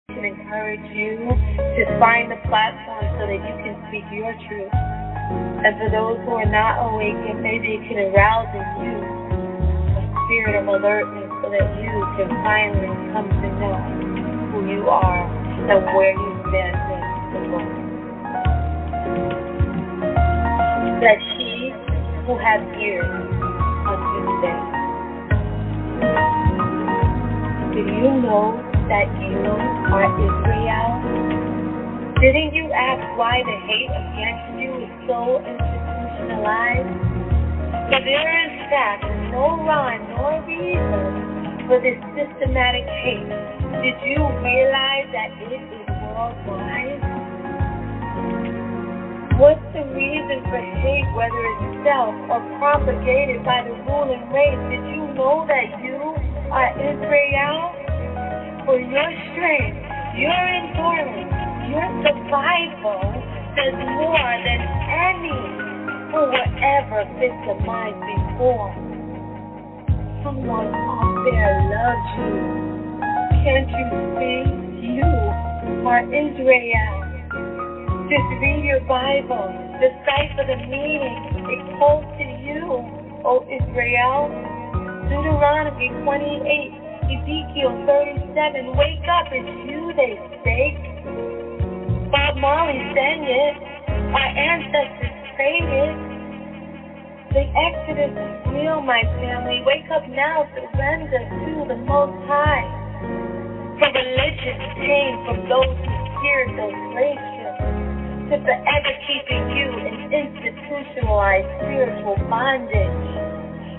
can encourage you to find the platform so that you can speak your truth. And for those who are not awakened, maybe it can arouse in you a spirit of alertness so that you can finally come to know who you are and where you stand in the world. That he who has ears understand. Do you know that you are Israel? Didn't you ask why the hate against you is so institutionalized? For there is in fact no rhyme nor reason for this systematic hate. Did you realize that it is worldwide? What's the reason for hate, whether it's self or propagated by the ruling race? Did you know that you are Israel? For your strength, your endurance, your survival does more than any who were ever victimized before. Someone out there loves you. Can't you see? You are Israel. Just read your Bible, decipher the meaning. It quotes to you, O Israel. Deuteronomy 28. Ezekiel 37, wake up, it's you they stake. Bob Marley sang it, our ancestors prayed it. The Exodus is real, my family. Wake up now, surrender to the Most High. For religion came from those who feared those slave ships, to forever keeping you in institutionalized spiritual bondage,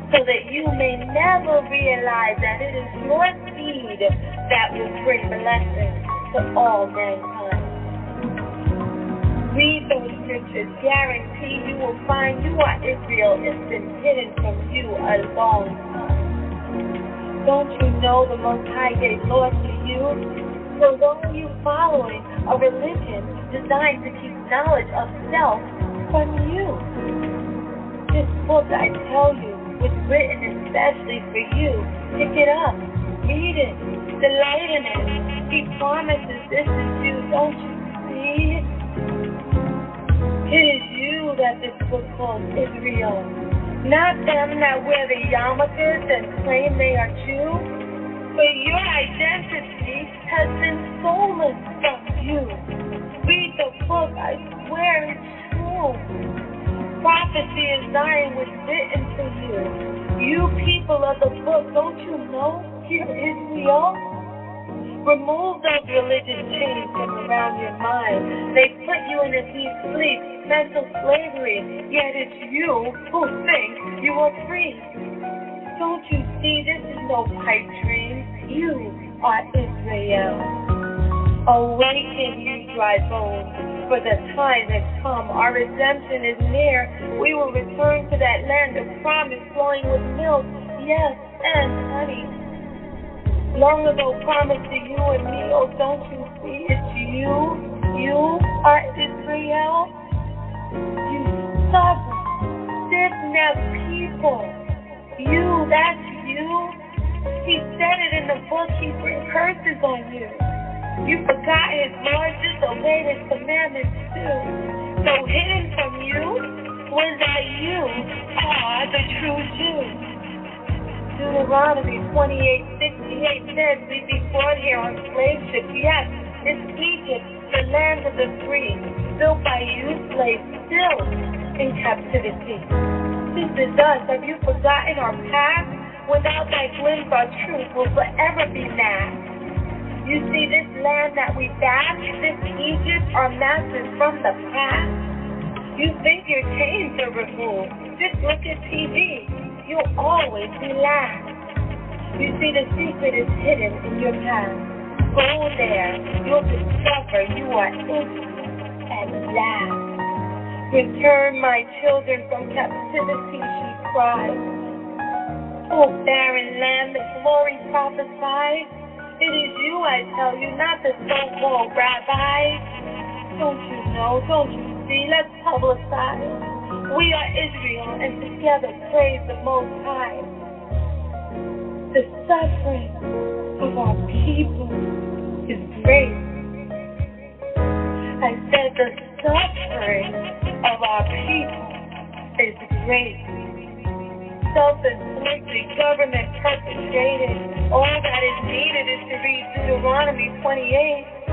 so that you may never realize that it is your seed that will bring blessings to all mankind. Read those scriptures. Guarantee you will find you are Israel. It's been hidden from you a long time. Don't you know the Most High gave law to you? So don't you following a religion designed to keep knowledge of self from you? This book, I tell you, was written especially for you. Pick it up, read it, delight in it. He promises this is you, don't you see? It is you that this book calls Israel, not them that wear the yarmulkes and claim they are Jews. But your identity has been stolen from you. Read the book, I swear it's true. Prophecy in Zion was written for you. You people of the book, don't you know? Here Israel. Remove those religious chains from around your mind. They put you in a deep sleep, mental slavery, yet it's you who think you are free. Don't you see this is no pipe dream? You are Israel. Awaken, you dry bones. For the time has come, our redemption is near. We will return to that land of promise flowing with milk, yes, and honey. Long ago promised to you and me, oh don't you see, it's you. You are Israel. You stubborn, stiff-necked people. You, that's you. He said it in the book, he brings curses on you. You forgot his laws, disobeyed his commandments too. So hidden from you was that you are the true Jew. Deuteronomy 28:68 says we be brought here on slave ships. Yes, it's Egypt, the land of the free, built by you slaves, still in captivity. This is us. Have you forgotten our past? Without that glimpse, our truth will forever be masked. You see, this land that we bash, this Egypt, our masters from the past. You think your chains are removed. Just look at TV. You'll always be last. You see, the secret is hidden in your past. Go there. You'll discover you are innocent at last. Return my children from captivity, she cried. Oh, barren land, the glory prophesied. It is you, I tell you, not the so-called rabbi. Don't you know, don't you see, let's publicize. We are Israel, and together praise the Most High. The suffering of our people is great. I said the suffering of our people is great. Self-inflicted, government perpetrated. All that is needed is to read Deuteronomy 28.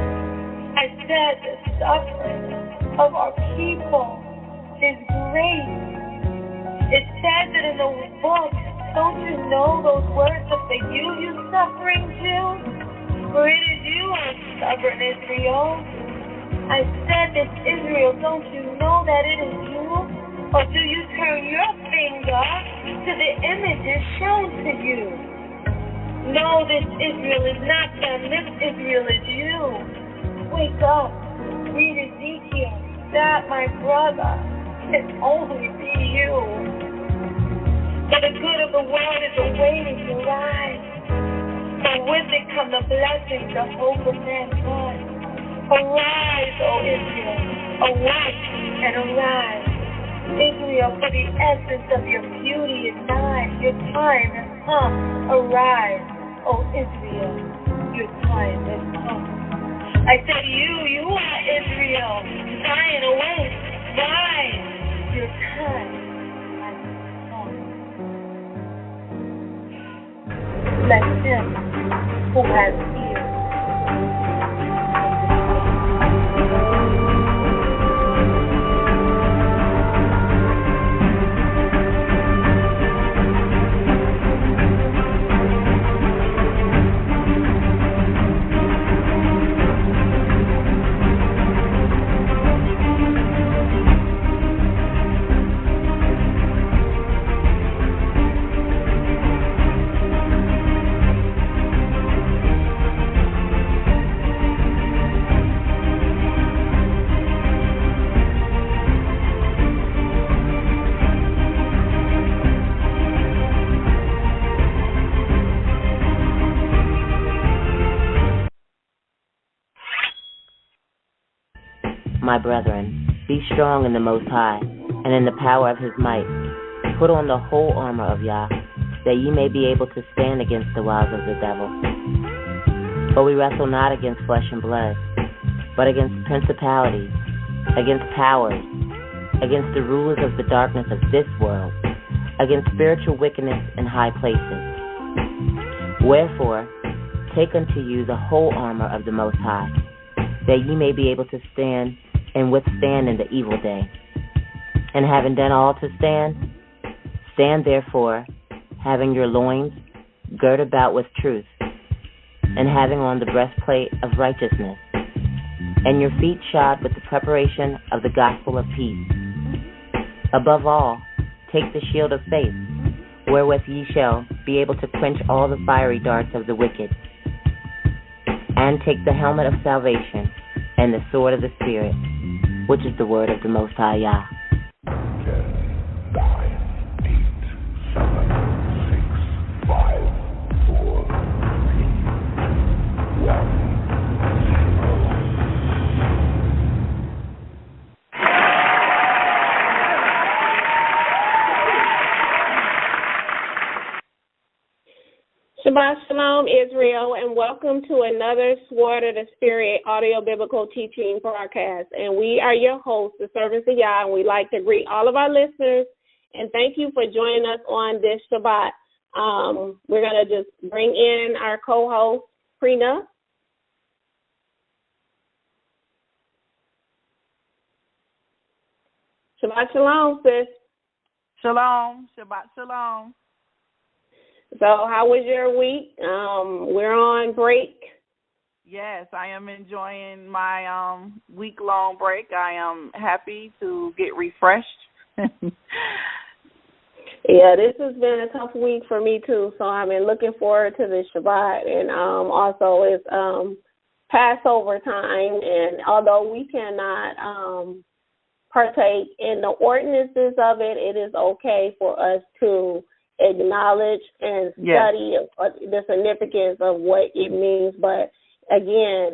I said the suffering of our people is great. It says it in the book. Don't you know those words of the you suffering Jew? For it is you, O stubborn Israel. I said this, Israel, don't you know that it is you? Or do you turn your finger to the images shown to you? No, this Israel is not them. This Israel is you. Wake up. Read Ezekiel. That, my brother, can only be you. For the good of the world is awaiting to rise. For with it come the blessings, the hope of mankind. Arise, O Israel. Awake and arise. Israel, for the essence of your beauty is nigh. Your time has come. Arise, O Israel. Your time has come. I said you are Israel. Zion, awake. Rise. Your time has come. Let him who has ears. My brethren, be strong in the Most High, and in the power of his might. Put on the whole armor of Yah, that ye may be able to stand against the wiles of the devil. For we wrestle not against flesh and blood, but against principalities, against powers, against the rulers of the darkness of this world, against spiritual wickedness in high places. Wherefore, take unto you the whole armor of the Most High, that ye may be able to stand and withstand in the evil day. And having done all to stand, stand therefore, having your loins girt about with truth, and having on the breastplate of righteousness, and your feet shod with the preparation of the gospel of peace. Above all, take the shield of faith, wherewith ye shall be able to quench all the fiery darts of the wicked, and take the helmet of salvation and the sword of the Spirit, which is the word of the Most High Yah. 10, 9, 8, 7, 6, 5, 4, 3, 1. Shabbat Shalom, Israel, and welcome to another Sword of the Spirit audio biblical teaching broadcast. And we are your hosts, the servants of Yah, and we'd like to greet all of our listeners and thank you for joining us on this Shabbat. We're going to just bring in our co-host, Prina. Shabbat Shalom, sis. Shalom. Shabbat Shalom. So how was your week? We're on break. Yes, I am enjoying my week-long break. I am happy to get refreshed. Yeah, this has been a tough week for me too. So I've been looking forward to the Shabbat, and also it's Passover time. And although we cannot partake in the ordinances of it, it is okay for us to acknowledge and study the significance of what it means. But again,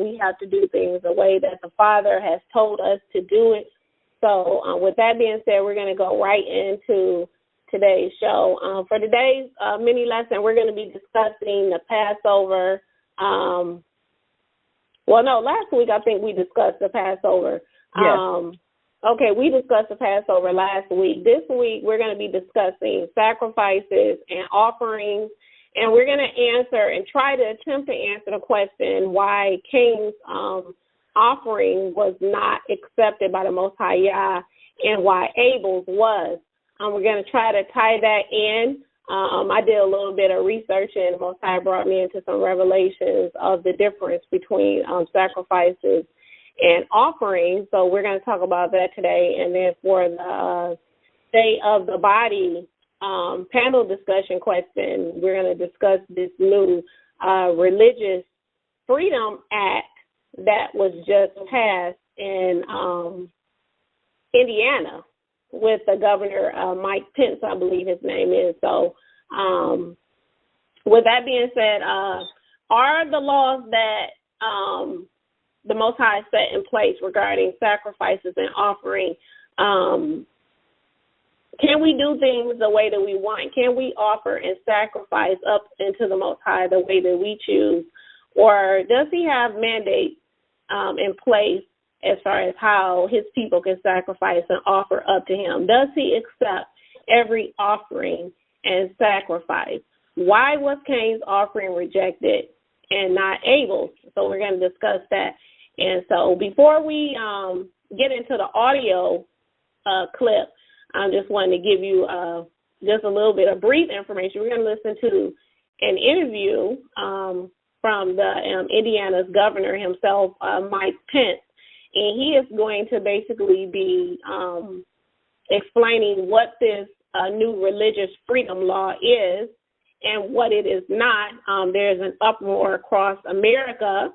we have to do things the way that the Father has told us to do it. So with that being said, we're going to go right into today's show. For today's mini lesson, we're going to be discussing the Passover Well, no, last week I think we discussed the Passover. Yes. Okay, we discussed the Passover last week. This week we're going to be discussing sacrifices and offerings, and we're going to answer and try to attempt to answer the question why Cain's offering was not accepted by the Most High Yah and why Abel's was. We're going to try to tie that in. I did a little bit of research, and the Most High brought me into some revelations of the difference between sacrifices and offerings. So we're going to talk about that today. And then for the state of the body panel discussion question, we're going to discuss this new Religious Freedom Act that was just passed in Indiana with the governor, Mike Pence, I believe his name is. So with that being said, are the laws that the Most High set in place regarding sacrifices and offering, can we do things the way that we want? Can we offer and sacrifice up into the Most High the way that we choose? Or does he have mandates in place as far as how his people can sacrifice and offer up to him? Does he accept every offering and sacrifice? Why was Cain's offering rejected and not Abel's? So we're going to discuss that. And so before we get into the audio clip, I just wanted to give you just a little bit of brief information. We're going to listen to an interview from the Indiana's governor himself, Mike Pence. And he is going to basically be explaining what this new religious freedom law is and what it is not. There's an uproar across America,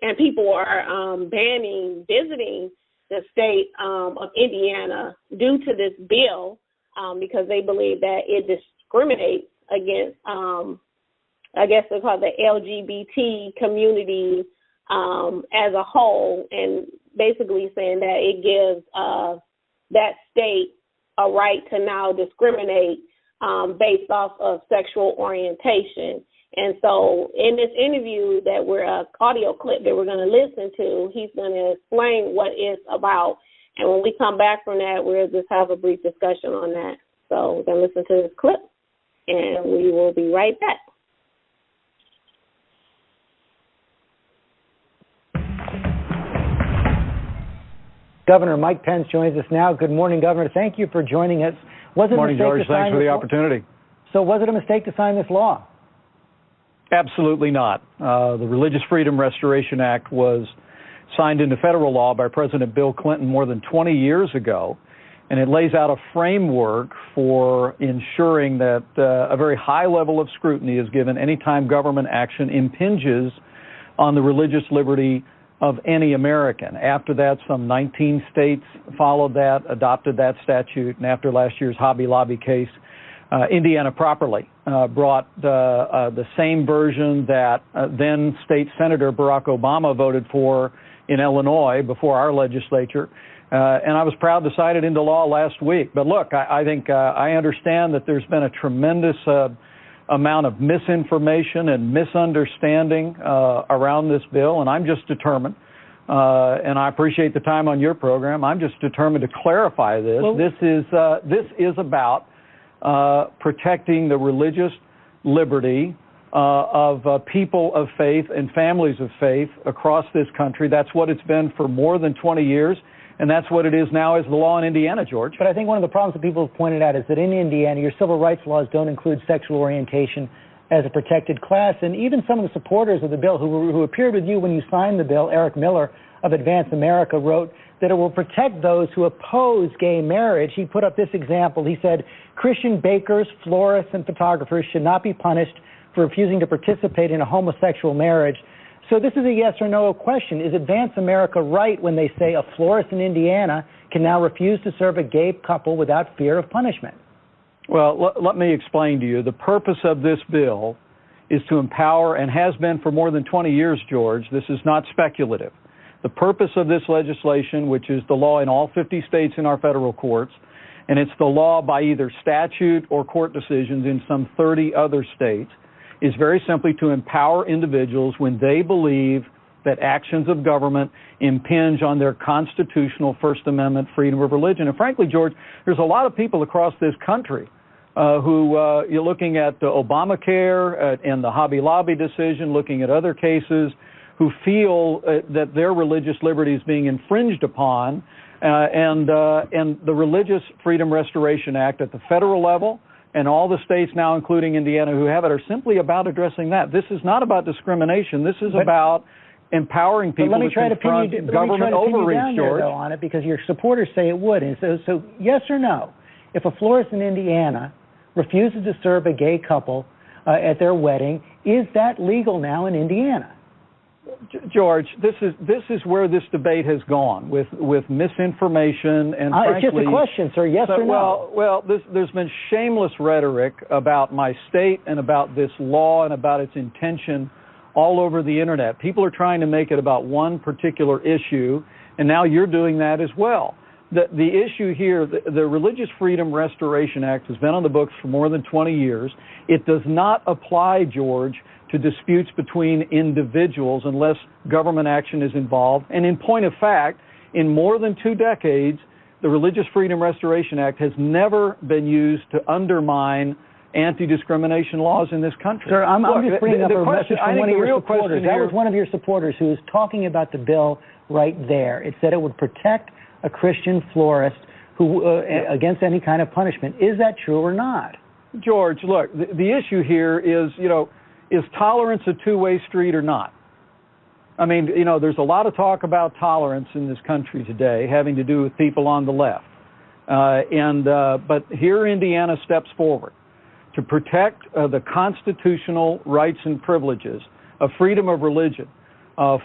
and people are banning visiting the state of Indiana due to this bill because they believe that it discriminates against, I guess they call it the LGBT community as a whole, and basically saying that it gives that state a right to now discriminate based off of sexual orientation. And so in this interview that audio clip that we're going to listen to, he's going to explain what it's about. And when we come back from that, we'll just have a brief discussion on that. So we're going to listen to this clip, and we will be right back. Governor Mike Pence joins us now. Good morning, Governor. Thank you for joining us. Good morning, George. Thanks for the opportunity. So was it a mistake to sign this law? Absolutely not. The Religious Freedom Restoration Act was signed into federal law by President Bill Clinton more than 20 years ago, and it lays out a framework for ensuring that a very high level of scrutiny is given anytime government action impinges on the religious liberty of any American. After that, some 19 states followed that, adopted that statute, and after last year's Hobby Lobby case, Indiana properly brought the same version that then State Senator Barack Obama voted for in Illinois before our legislature, and I was proud to sign it into law last week. But look, I think I understand that there's been a tremendous amount of misinformation and misunderstanding around this bill, and I'm just determined, and I appreciate the time on your program, I'm just determined to clarify this. Well, this is about protecting the religious liberty of people of faith and families of faith across this country. That's what it's been for more than 20 years. And that's what it is now as the law in Indiana, George. But I think one of the problems that people have pointed out is that in Indiana, your civil rights laws don't include sexual orientation as a protected class. And even some of the supporters of the bill who appeared with you when you signed the bill, Eric Miller of Advance America, wrote that it will protect those who oppose gay marriage. He put up this example. He said, Christian bakers, florists, and photographers should not be punished for refusing to participate in a homosexual marriage. So this is a yes or no question. Is Advance America right when they say a florist in Indiana can now refuse to serve a gay couple without fear of punishment? Well, let me explain to you. The purpose of this bill is to empower, and has been for more than 20 years, George. This is not speculative. The purpose of this legislation, which is the law in all 50 states in our federal courts, and it's the law by either statute or court decisions in some 30 other states, is very simply to empower individuals when they believe that actions of government impinge on their constitutional First Amendment freedom of religion. And frankly, George, there's a lot of people across this country who you're looking at Obamacare and the Hobby Lobby decision, looking at other cases, who feel that their religious liberty is being infringed upon, and the Religious Freedom Restoration Act at the federal level and all the states now, including Indiana, who have it, are simply about addressing that. This is not about discrimination. This is about empowering people to confront government overreach, George. Though, on it, because your supporters say it would. And so yes or no, if a florist in Indiana refuses to serve a gay couple at their wedding, is that legal now in Indiana? George, this is where this debate has gone with misinformation and frankly, it's just a question, sir. Yes or no? Well, there's been shameless rhetoric about my state and about this law and about its intention all over the internet. People are trying to make it about one particular issue, and now you're doing that as well. The issue here, the Religious Freedom Restoration Act has been on the books for more than 20 years. It does not apply, George, to disputes between individuals unless government action is involved. And in point of fact, in more than 2 decades, the Religious Freedom Restoration Act has never been used to undermine anti-discrimination laws in this country. Sir, I'm just bringing up a message from one of your supporters. That was one of your supporters who was talking about the bill right there. It said it would protect a Christian florist who against any kind of punishment. Is that true or not? George, look, the issue here is, is tolerance a two-way street or not? I mean, there's a lot of talk about tolerance in this country today having to do with people on the left. But here Indiana steps forward to protect the constitutional rights and privileges of freedom of religion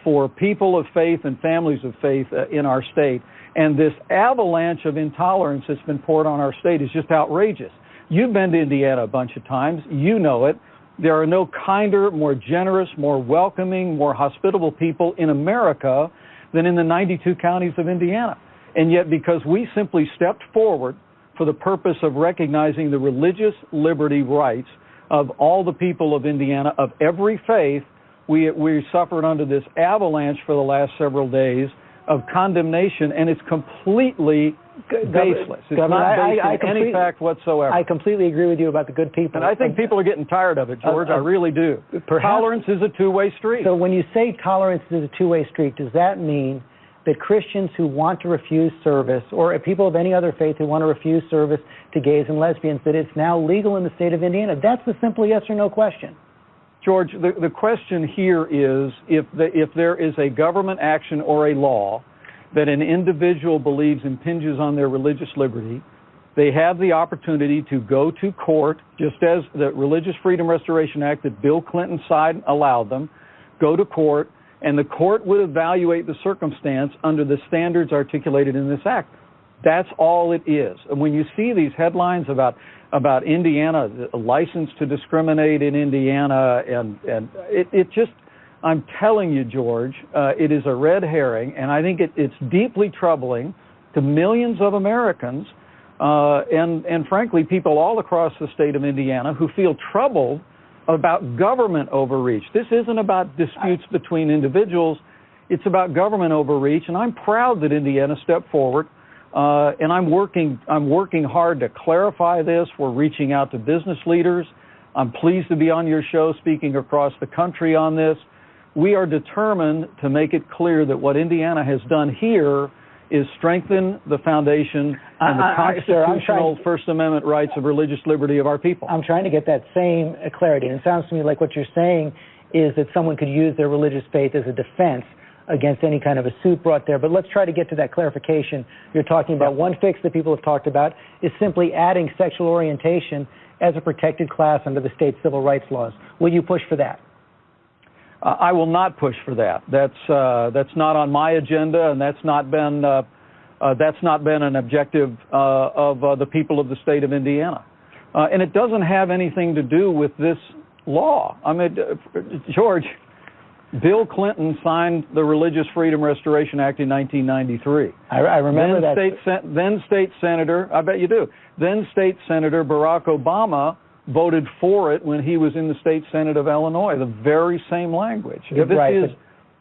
for people of faith and families of faith in our state. And this avalanche of intolerance that's been poured on our state is just outrageous. You've been to Indiana a bunch of times. You know it. There are no kinder, more generous, more welcoming, more hospitable people in America than in the 92 counties of Indiana. And yet, because we simply stepped forward for the purpose of recognizing the religious liberty rights of all the people of Indiana, of every faith, we suffered under this avalanche for the last several days of condemnation, and it's completely baseless. It's not based on any fact whatsoever. I completely agree with you about the good people. And I think people are getting tired of it, George. I really do. Tolerance is a two-way street. So when you say tolerance is a two-way street, does that mean that Christians who want to refuse service, or people of any other faith who want to refuse service to gays and lesbians, that it's now legal in the state of Indiana? That's the simple yes or no question. George, the question here is if there is a government action or a law that an individual believes impinges on their religious liberty, they have the opportunity to go to court, just as the Religious Freedom Restoration Act that Bill Clinton signed allowed them, go to court, and the court would evaluate the circumstance under the standards articulated in this act. That's all it is. And when you see these headlines about Indiana, a license to discriminate in Indiana, and it just, I'm telling you, George, it is a red herring, and I think it's deeply troubling to millions of Americans and frankly, people all across the state of Indiana who feel troubled about government overreach. This isn't about disputes between individuals. It's about government overreach, and I'm proud that Indiana stepped forward. And I'm working hard to clarify this. We're reaching out to business leaders. I'm pleased to be on your show speaking across the country on this. We are determined to make it clear that what Indiana has done here is strengthen the foundation and the constitutional First Amendment rights of religious liberty of our people. I'm trying to get that same clarity. And it sounds to me like what you're saying is that someone could use their religious faith as a defense against any kind of a suit brought there. But let's try to get to that clarification. You're talking about one fix that people have talked about is simply adding sexual orientation as a protected class under the state civil rights laws. Will you push for that? I will not push for that. That's not on my agenda, and that's not been an objective of the people of the state of Indiana. And it doesn't have anything to do with this law. I mean, George, Bill Clinton signed the Religious Freedom Restoration Act in 1993. I remember Then State Senator, I bet you do, then State Senator Barack Obama voted for it when he was in the State Senate of Illinois, the very same language.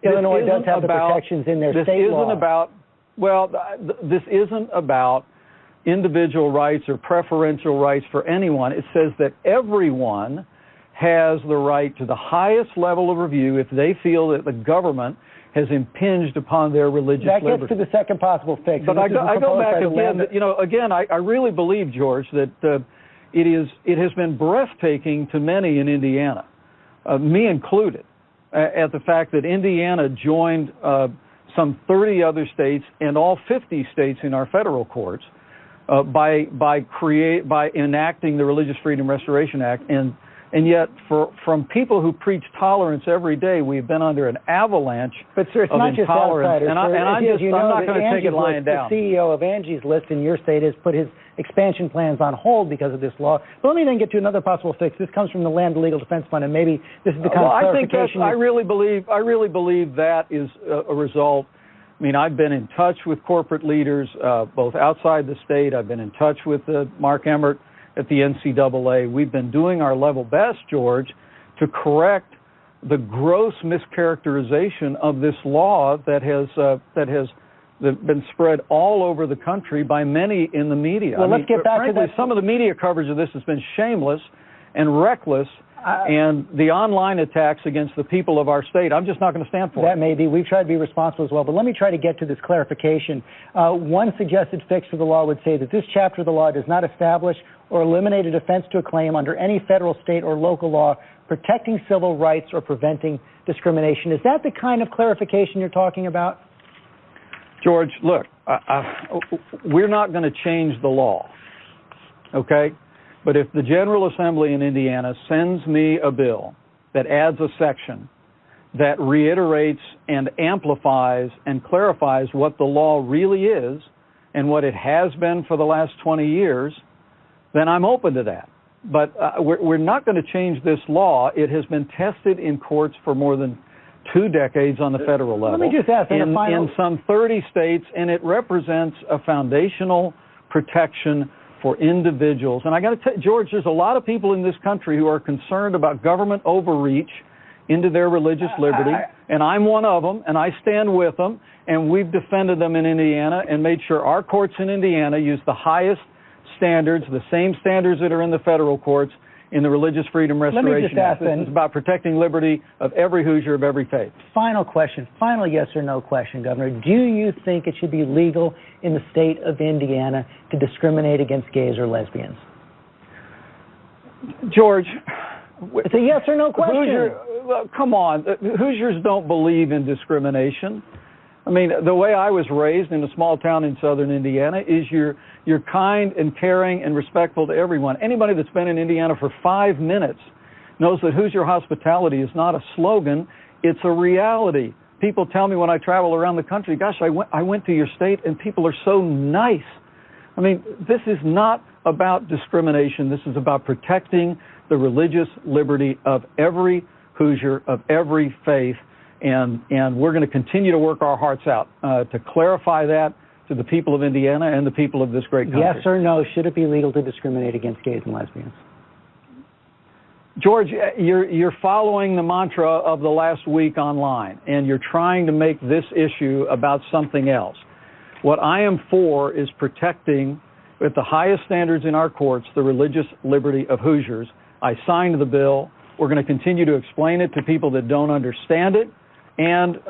Illinois does have the protections in their state law. This isn't about individual rights or preferential rights for anyone. It says that everyone has the right to the highest level of review if they feel that the government has impinged upon their religious liberty. That gets to the second possible fix. But I go back again. I really believe, George, that it has been breathtaking to many in Indiana, me included, at the fact that Indiana joined some 30 other states and all 50 states in our federal courts by enacting the Religious Freedom Restoration Act, and yet from people who preach tolerance every day, we've been under an avalanche of intolerance. And I'm not going to take it lying down. The CEO of Angie's List in your state has put his expansion plans on hold because of this law. But let me then get to another possible fix. This comes from the Land Legal Defense Fund, and maybe this is the kind of clarification. I really believe that is a result. I mean, I've been in touch with corporate leaders, both outside the state. I've been in touch with Mark Emmert at the NCAA. We've been doing our level best, George, to correct the gross mischaracterization of this law that has been spread all over the country by many in the media. Well, let's get back to that. Some of the media coverage of this has been shameless and reckless, and the online attacks against the people of our state, I'm just not going to stand for. That may be. We've tried to be responsible as well, but let me try to get to this clarification. One suggested fix for the law would say that this chapter of the law does not establish or eliminate a defense to a claim under any federal, state, or local law protecting civil rights or preventing discrimination. Is that the kind of clarification you're talking about? George, look, we're not going to change the law, okay? But if the General Assembly in Indiana sends me a bill that adds a section that reiterates and amplifies and clarifies what the law really is and what it has been for the last 20 years, then I'm open to that. But we're not going to change this law. It has been tested in courts for more than 2 decades on the federal level. Let me just ask in some 30 states, and it represents a foundational protection for individuals. And I got to tell you, George, there's a lot of people in this country who are concerned about government overreach into their religious liberty, and I'm one of them, and I stand with them, and we've defended them in Indiana and made sure our courts in Indiana use the highest standards, the same standards that are in the federal courts in the Religious Freedom Restoration Act. This is about protecting liberty of every Hoosier of every faith. Final question, final yes or no question, Governor. Do you think it should be legal in the state of Indiana to discriminate against gays or lesbians? George, it's a yes or no question. Come on. Hoosiers don't believe in discrimination. I mean, the way I was raised in a small town in southern Indiana is you're kind and caring and respectful to everyone. Anybody that's been in Indiana for 5 minutes knows that Hoosier hospitality is not a slogan, it's a reality. People tell me when I travel around the country, gosh, I went to your state and people are so nice. I mean, this is not about discrimination. This is about protecting the religious liberty of every Hoosier, of every faith. And we're going to continue to work our hearts out to clarify that to the people of Indiana and the people of this great country. Yes or no, should it be legal to discriminate against gays and lesbians? George, you're following the mantra of the last week online, and you're trying to make this issue about something else. What I am for is protecting, at the highest standards in our courts, the religious liberty of Hoosiers. I signed the bill. We're going to continue to explain it to people that don't understand it. And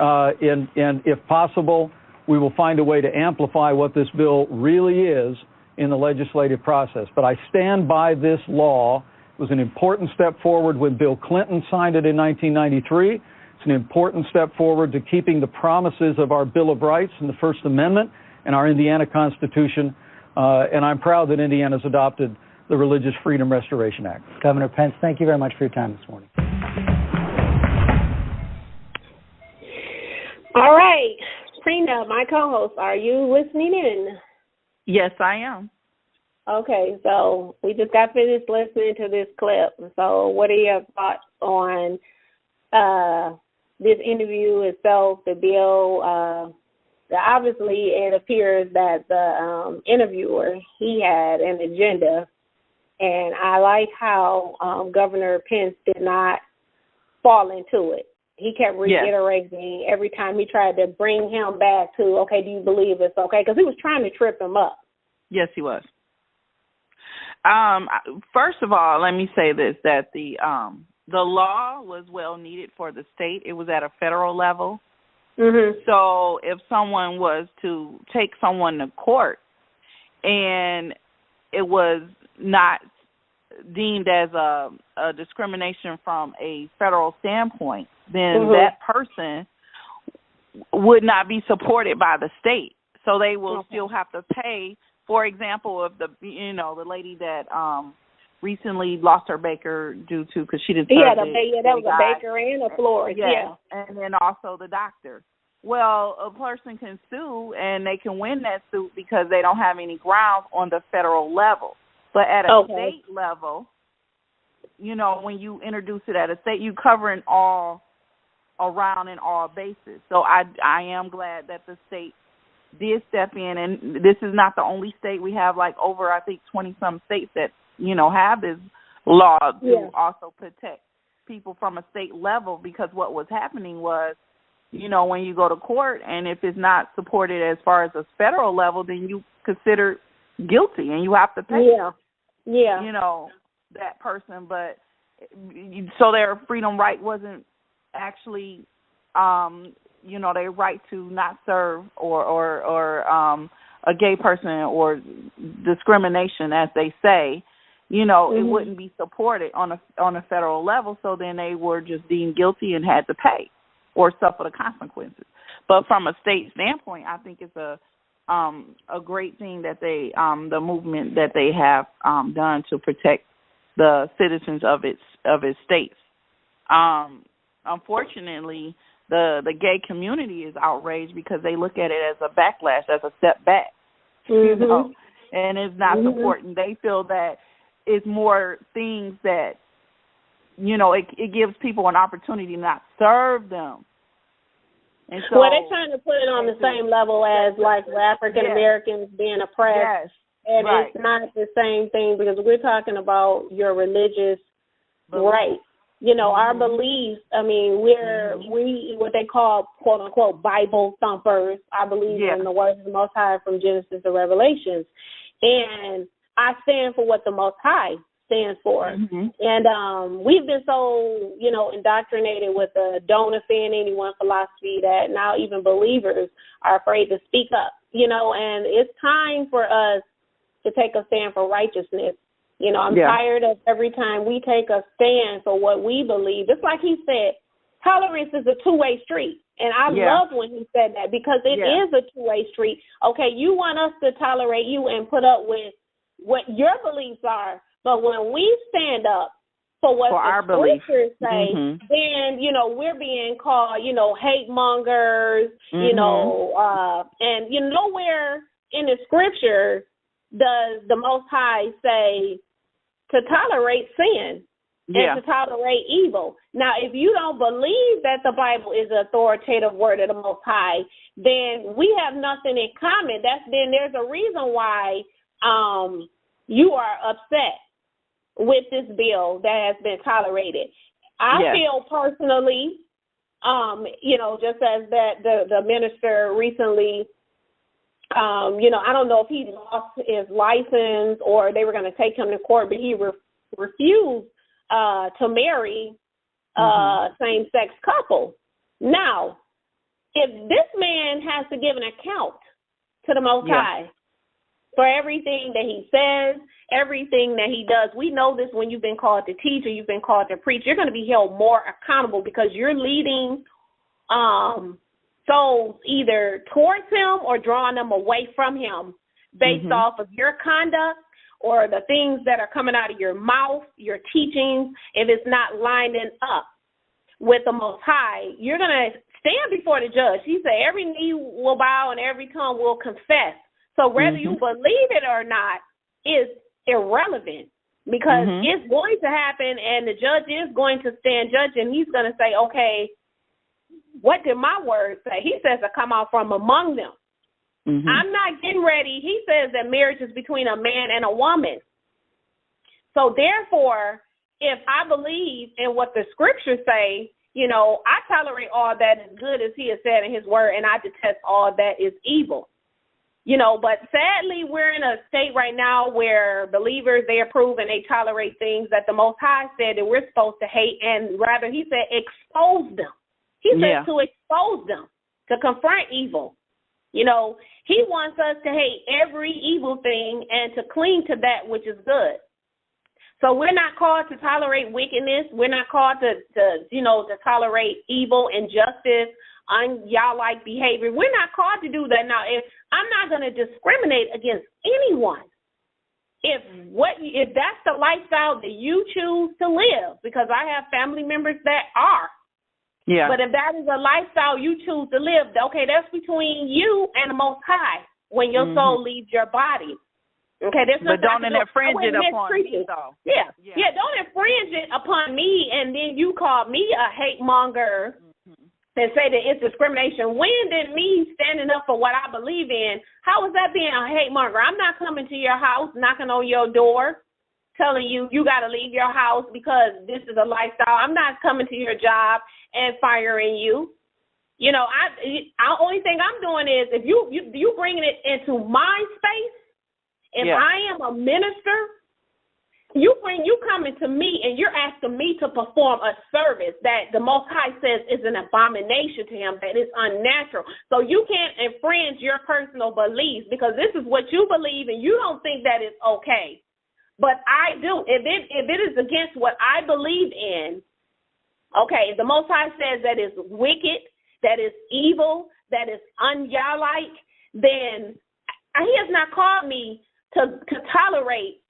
if possible, we will find a way to amplify what this bill really is in the legislative process. But I stand by this law. It was an important step forward when Bill Clinton signed it in 1993. It's an important step forward to keeping the promises of our Bill of Rights and the First Amendment and our Indiana Constitution. And I'm proud that Indiana's adopted the Religious Freedom Restoration Act. Governor Pence, thank you very much for your time this morning. All right. Prina, my co-host, are you listening in? Yes, I am. Okay, so we just got finished listening to this clip. So what are your thoughts on this interview itself, the bill? Obviously, it appears that the interviewer, he had an agenda, and I like how Governor Pence did not fall into it. He kept reiterating every time he tried to bring him back to, okay, do you believe it's okay? Because he was trying to trip him up. Yes, he was. First of all, let me say this, that the law was well needed for the state. It was at a federal level. Mm-hmm. So if someone was to take someone to court and it was not deemed as a discrimination from a federal standpoint, then that person would not be supported by the state. So they will still have to pay. For example, if the lady that recently lost her baker due to, because she didn't serve that was a baker and a florist. Yeah, and then also the doctor. Well, a person can sue and they can win that suit because they don't have any grounds on the federal level. But at a state level, when you introduce it at a state, you covering all around in all bases. So I am glad that the state did step in, and this is not the only state. We have like over, I think, 20-some states that, have this law to also protect people from a state level, because what was happening was, when you go to court and if it's not supported as far as a federal level, then you consider guilty and you have to pay, that person. But so their freedom right wasn't actually, their right to not serve or a gay person or discrimination, as they say, it wouldn't be supported on a federal level. So then they were just deemed guilty and had to pay or suffer the consequences. But from a state standpoint, I think it's a great thing that they, the movement that they have done to protect the citizens of its states. Unfortunately, the gay community is outraged because they look at it as a backlash, as a step back, and it's not supporting. They feel that it's more things that, it gives people an opportunity to not serve them. And so, they're trying to put it on the same level as like African Americans being oppressed. Yes. And it's not the same thing, because we're talking about your religious rights. Our beliefs, we what they call, quote unquote, Bible thumpers. I believe in the words of the Most High from Genesis to Revelations. And I stand for what the Most High stands for. And we've been so, indoctrinated with the don't offend anyone philosophy that now even believers are afraid to speak up, and it's time for us to take a stand for righteousness. I'm tired of every time we take a stand for what we believe. It's like he said, tolerance is a two-way street. And I love when he said that, because it is a two-way street. Okay, you want us to tolerate you and put up with what your beliefs are, but when we stand up for what the scriptures say, then, we're being called, hate mongers, and, nowhere in the scripture does the Most High say to tolerate sin and to tolerate evil. Now, if you don't believe that the Bible is the authoritative word of the Most High, then we have nothing in common. Then there's a reason why you are upset with this bill that has been tolerated. I feel personally, just as that the minister recently, I don't know if he lost his license or they were going to take him to court, but he refused to marry a same-sex couple. Now, if this man has to give an account to the Most High for everything that he says, everything that he does, we know this when you've been called to teach or you've been called to preach, you're going to be held more accountable, because you're leading souls either towards him or drawing them away from him based off of your conduct or the things that are coming out of your mouth, your teachings. If it's not lining up with the Most High, you're going to stand before the judge. He said every knee will bow and every tongue will confess. So whether you believe it or not is irrelevant, because it's going to happen, and the judge is going to stand judging. He's going to say, okay, what did my word say? He says to come out from among them. I'm not getting ready. He says that marriage is between a man and a woman. So therefore, if I believe in what the scriptures say, You know, I tolerate all that is good, as he has said in his word, and I detest all that is evil. You know, but sadly, we're in a state right now where believers, they approve and they tolerate things that the Most High said that we're supposed to hate, and rather, he said, expose them. He said to expose them, to confront evil. You know, he wants us to hate every evil thing and to cling to that which is good. So we're not called to tolerate wickedness. We're not called to tolerate evil, injustice, y'all-like behavior. We're not called to do that. Now, if I'm not going to discriminate against anyone, if that's the lifestyle that you choose to live, because I have family members that are. Yeah. But if that is a lifestyle you choose to live, okay, that's between you and the Most High when your soul leaves your body. Okay, but don't infringe it upon me, though. Yeah, don't infringe it upon me, and then you call me a hate monger and say that it's discrimination. When did me standing up for what I believe in, how is that being a hate monger? I'm not coming to your house, knocking on your door, telling you got to leave your house because this is a lifestyle. I'm not coming to your job and firing you. You know, the only thing I'm doing is if you bringing it into my space. If I am a minister, you coming to me and you're asking me to perform a service that the Most High says is an abomination to him, that is unnatural. So you can't infringe your personal beliefs because this is what you believe and you don't think that is okay. But I do. If it is against what I believe in, okay, if the Most High says that is wicked, that is evil, that is un-Yah-like, then he has not called me to tolerate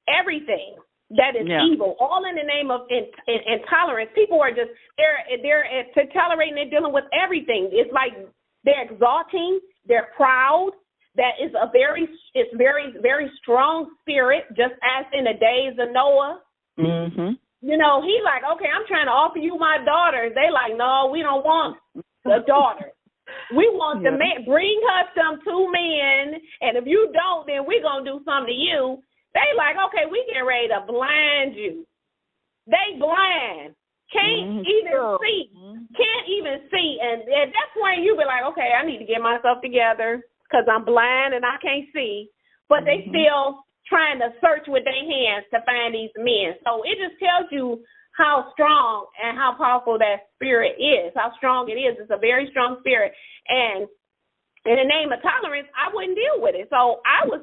everything that is evil, all in the name of intolerance. People are just they're tolerating. They're dealing with everything. It's like they're exalting. They're proud. That is very very strong spirit, just as in the days of Noah. Mm-hmm. You know, he like, okay, I'm trying to offer you my daughters. They like, no, we don't want the daughter. We want the man, bring her some 2 men, and if you don't, then we're going to do something to you. They like, okay, we get ready to blind you. They blind. Can't even see. And that's when you be like, okay, I need to get myself together because I'm blind and I can't see. But they still trying to search with their hands to find these men. So it just tells you how strong and how powerful that spirit is, how strong it is. It's a very strong spirit. And in the name of tolerance, I wouldn't deal with it. So I was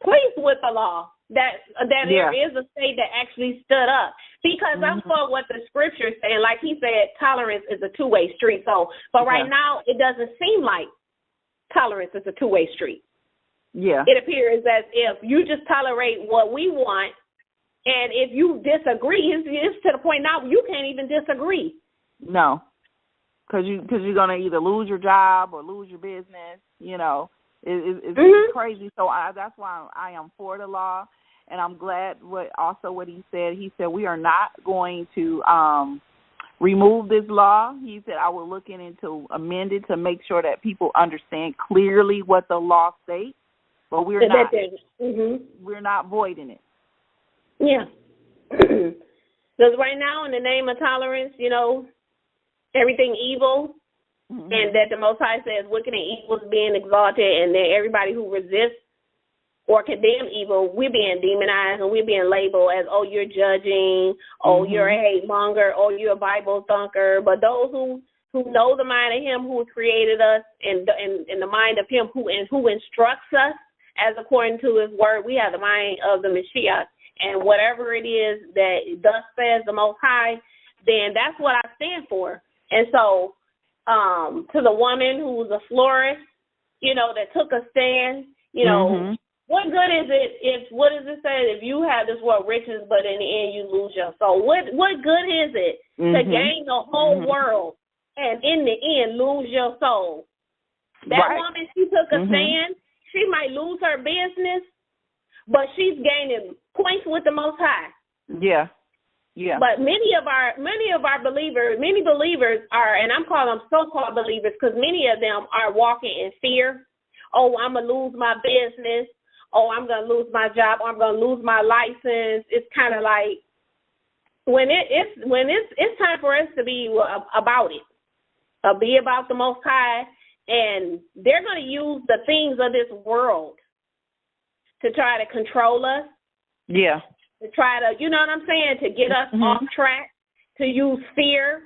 pleased with the law that there is a state that actually stood up because I saw what the scripture is saying. Like he said, tolerance is a two-way street. So, but right now it doesn't seem like tolerance is a two-way street. Yeah. It appears as if you just tolerate what we want, and if you disagree, it's to the point now you can't even disagree. No, because you're going to either lose your job or lose your business. You know, it's crazy. So that's why I am for the law, and I'm glad what he said. He said we are not going to remove this law. He said I will look into amend it to make sure that people understand clearly what the law states, but we're not voiding it. Yeah. Because right now, in the name of tolerance, you know, everything evil, and that the Most High says wicked and evil is being exalted, and that everybody who resists or condemn evil, we're being demonized and we're being labeled as, oh, you're judging, oh, you're a hate monger, oh, you're a Bible thunker. But those who know the mind of him who created us and the mind of him who instructs us, as according to his word, we have the mind of the Mashiach. And whatever it is that thus says the Most High, then that's what I stand for. And so to the woman who's a florist, you know, that took a stand, you know, what good is it what does it say? If you have this world riches, but in the end you lose your soul. What good is it to gain the whole world and in the end lose your soul? That woman, she took a stand. She might lose her business, but she's gaining points with the Most High. Yeah. Yeah. But many of our believers, many believers are, and I'm calling them so-called believers because many of them are walking in fear. Oh, I'm going to lose my business. Oh, I'm going to lose my job. I'm going to lose my license. It's kind of like when it's time for us to be about it, be about the Most High, and they're going to use the things of this world to try to control us. Yeah. To try to, you know what I'm saying, to get us off track, to use fear,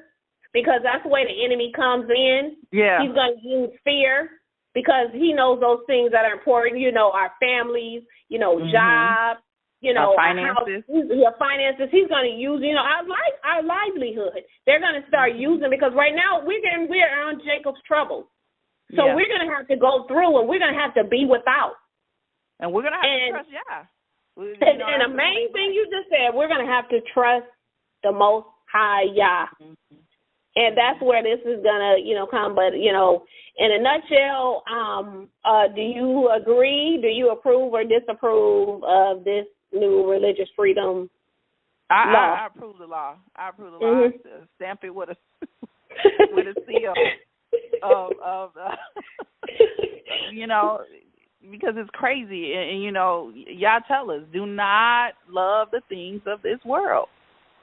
because that's the way the enemy comes in. Yeah. He's going to use fear because he knows those things that are important, you know, our families, you know, jobs, you know, our finances. Your finances. He's going to use, you know, our livelihood. They're going to start using, because right now we're on Jacob's trouble. So we're going to have to go through, and we're going to have to be without. And we're going to have to trust, And the main thing you just said, we're going to have to trust the Most High Yah. And that's where this is going to, you know, come. But, you know, in a nutshell, do you agree, do you approve or disapprove of this new religious freedom law? I approve the law. I stamp it with a with a seal of you know, because it's crazy. And, you know, y'all tell us, do not love the things of this world.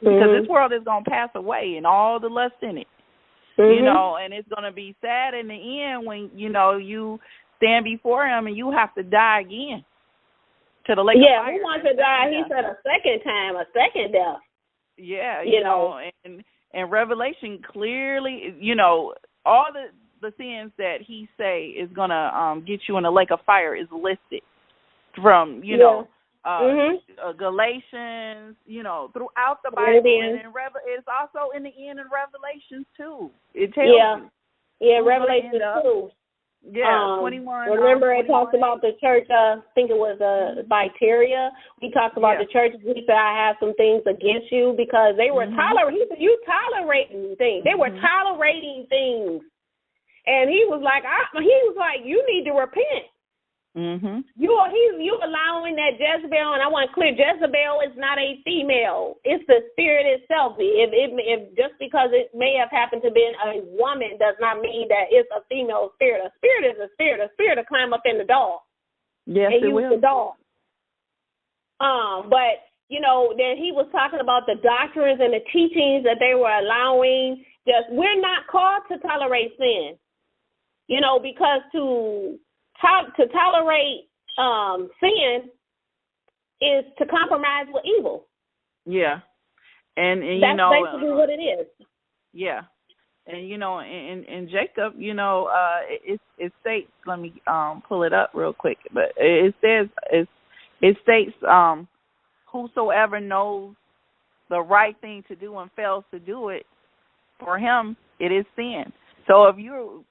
Because this world is going to pass away and all the lust in it. You know, and it's going to be sad in the end when, you know, you stand before him and you have to die again to the lake of fire. Yeah, who wants to die? He said a second time, a second death. Yeah, you know, and Revelation clearly, you know, all the sins that he say is going to get you in the lake of fire is listed from, you know, Galatians, you know, throughout the Bible, and it's also in the end in Revelations too. It tells you. Yeah, Revelation 2. Yeah, 21. Remember, it talks about the church. I think it was Bacteria. He talked about the church. He said, "I have some things against you because they were tolerating." He said, "You tolerating things? They were tolerating things," and he was like, "You need to repent." You allowing that Jezebel, and I want to clear, Jezebel is not a female. It's the spirit itself. If just because it may have happened to be a woman does not mean that it's a female spirit. A spirit is a spirit. A spirit will climb up in the dog. Yes, and it use will. the dog. But you know, then he was talking about the doctrines and the teachings that they were allowing. We're not called to tolerate sin. You know, because to tolerate sin is to compromise with evil. Yeah, and that's you know, basically what it is. Yeah, and you know, in Jacob, you know, it states. Let me pull it up real quick, but it says it states whosoever knows the right thing to do and fails to do it, for him it is sin. So if you're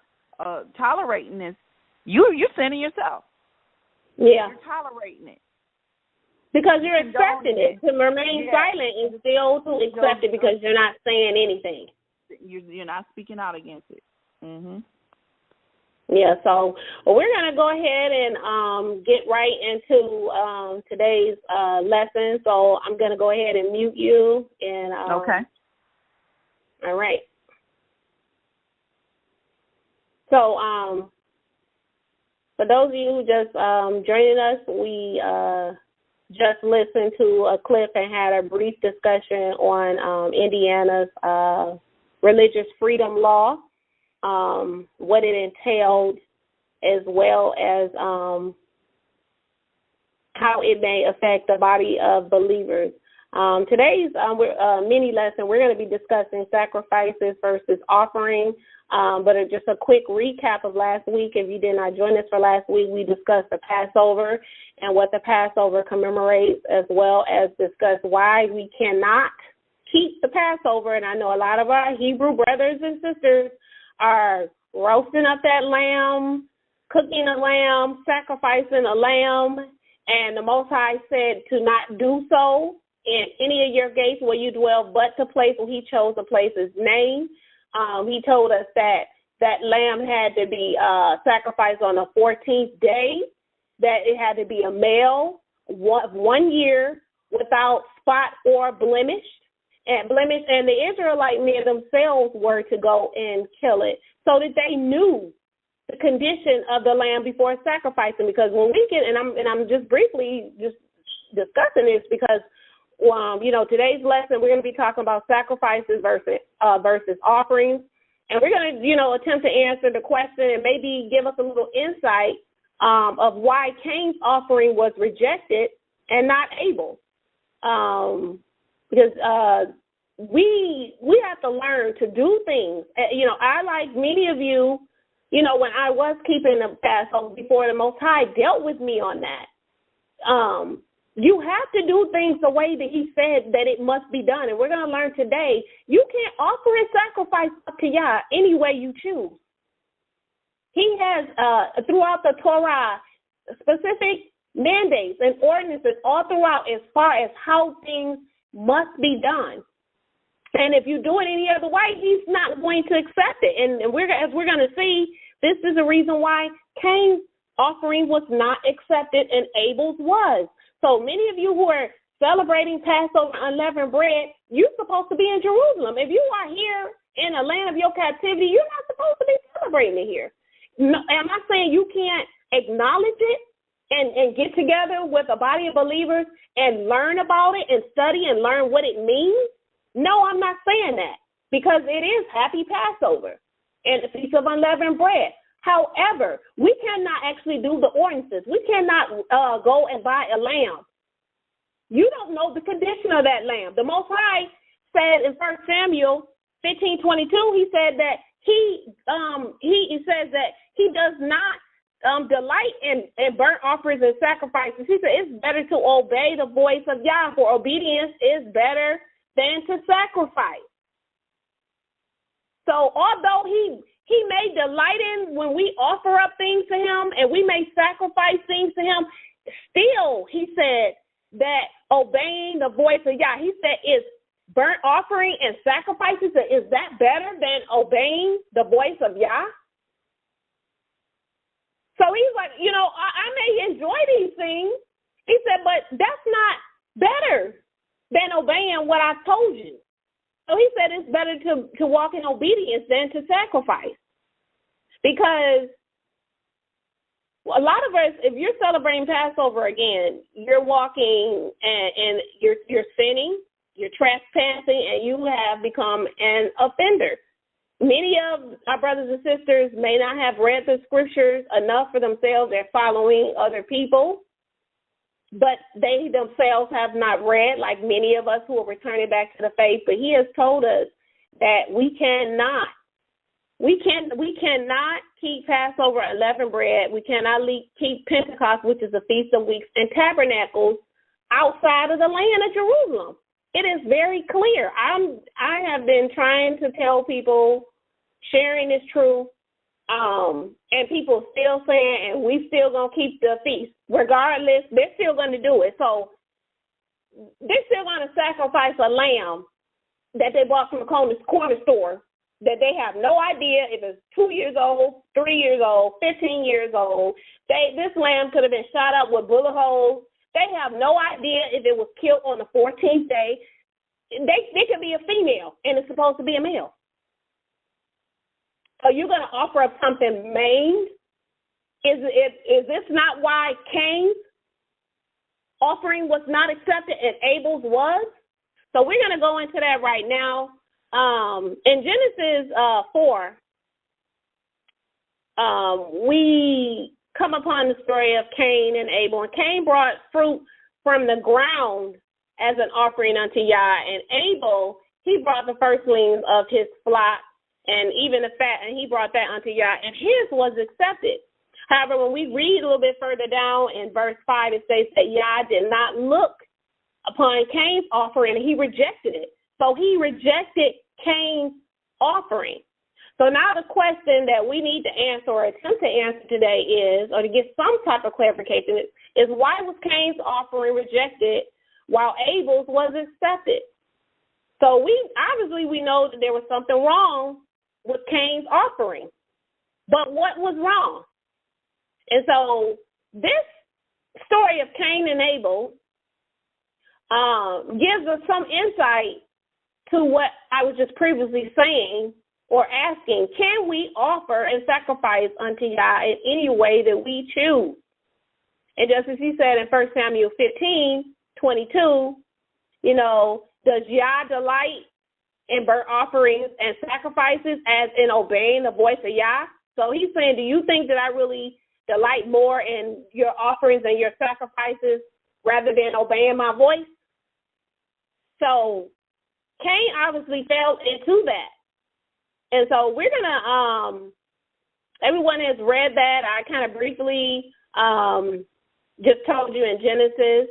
tolerating this, you're sinning yourself. Yeah. You're tolerating it. Because you're accepting it. To remain silent is still to accept it because you're not saying anything. You're not speaking out against it. Yeah, so we're going to go ahead and get right into today's lesson. So I'm going to go ahead and mute you. And okay. All right. So for those of you who just joining us, we just listened to a clip and had a brief discussion on Indiana's religious freedom law, what it entailed, as well as how it may affect the body of believers. Today's mini lesson, we're going to be discussing sacrifices versus offering. But just a quick recap of last week. If you did not join us for last week, we discussed the Passover and what the Passover commemorates, as well as discuss why we cannot keep the Passover. And I know a lot of our Hebrew brothers and sisters are roasting up that lamb, cooking a lamb, sacrificing a lamb, and the Most High said to not do so in any of your gates where you dwell, but the place where he chose to place his name. He told us that lamb had to be sacrificed on the 14th day, that it had to be a male, 1 year, without spot or blemish. And the Israelite men themselves were to go and kill it, so that they knew the condition of the lamb before sacrificing. Because when we get, and I'm just briefly just discussing this, because today's lesson, we're going to be talking about sacrifices versus offerings. And we're going to, attempt to answer the question and maybe give us a little insight of why Cain's offering was rejected and not Abel's. Because we have to learn to do things. I, like many of you, when I was keeping the Passover before, the Most High dealt with me on that. You have to do things the way that he said that it must be done. And we're going to learn today, you can't offer and sacrifice up to Yah any way you choose. He has, throughout the Torah, specific mandates and ordinances all throughout as far as how things must be done. And if you do it any other way, he's not going to accept it. And as we're going to see, this is the reason why Cain's offering was not accepted and Abel's was. So many of you who are celebrating Passover unleavened bread, you're supposed to be in Jerusalem. If you are here in the land of your captivity, you're not supposed to be celebrating it here. No, am I saying you can't acknowledge it and get together with a body of believers and learn about it and study and learn what it means? No, I'm not saying that, because it is Happy Passover and the Feast of Unleavened Bread. However, we cannot actually do the ordinances. We cannot go and buy a lamb. You don't know the condition of that lamb. The Most High said in 1 Samuel 15:22, he said that he says that he does not delight in burnt offerings and sacrifices. He said it's better to obey the voice of Yah, for obedience is better than to sacrifice. So although he may delight in when we offer up things to him and we may sacrifice things to him, still he said that obeying the voice of Yah, he said, is burnt offering and sacrifices, is that better than obeying the voice of Yah? So he's like, I may enjoy these things. He said, but that's not better than obeying what I've told you. So he said it's better to walk in obedience than to sacrifice. Because a lot of us, if you're celebrating Passover again, you're walking and you're sinning, you're trespassing, and you have become an offender. Many of our brothers and sisters may not have read the scriptures enough for themselves. They're following other people, but they themselves have not read, like many of us who are returning back to the faith. But he has told us that we cannot keep Passover unleavened bread. We cannot keep Pentecost, which is the Feast of Weeks, and Tabernacles outside of the land of Jerusalem. It is very clear. I have been trying to tell people, sharing this truth, and people still saying, and we still going to keep the feast. Regardless, they're still going to do it. So they're still going to sacrifice a lamb that they bought from the corner store that they have no idea if it's 2 years old, 3 years old, 15 years old. This lamb could have been shot up with bullet holes. They have no idea if it was killed on the 14th day. They could be a female, and it's supposed to be a male. So you're going to offer up something maimed? Is this not why Cain's offering was not accepted and Abel's was? So we're going to go into that right now. In Genesis 4, we come upon the story of Cain and Abel. And Cain brought fruit from the ground as an offering unto Yah. And Abel, he brought the firstlings of his flock and even the fat, and he brought that unto Yah. And his was accepted. However, when we read a little bit further down in verse 5, it says that Yah did not look upon Cain's offering, and he rejected it. So he rejected Cain's offering. So now the question that we need to answer or attempt to answer today is, or to get some type of clarification, is why was Cain's offering rejected while Abel's was accepted? So we know that there was something wrong with Cain's offering. But what was wrong? And so this story of Cain and Abel gives us some insight to what I was just previously saying or asking. Can we offer and sacrifice unto Yah in any way that we choose? And just as he said in 1 Samuel 15:22, does Yah delight in burnt offerings and sacrifices as in obeying the voice of Yah? So he's saying, do you think that I really delight more in your offerings and your sacrifices rather than obeying my voice? So Cain obviously fell into that. And so we're going to, everyone has read that. I kind of briefly just told you in Genesis,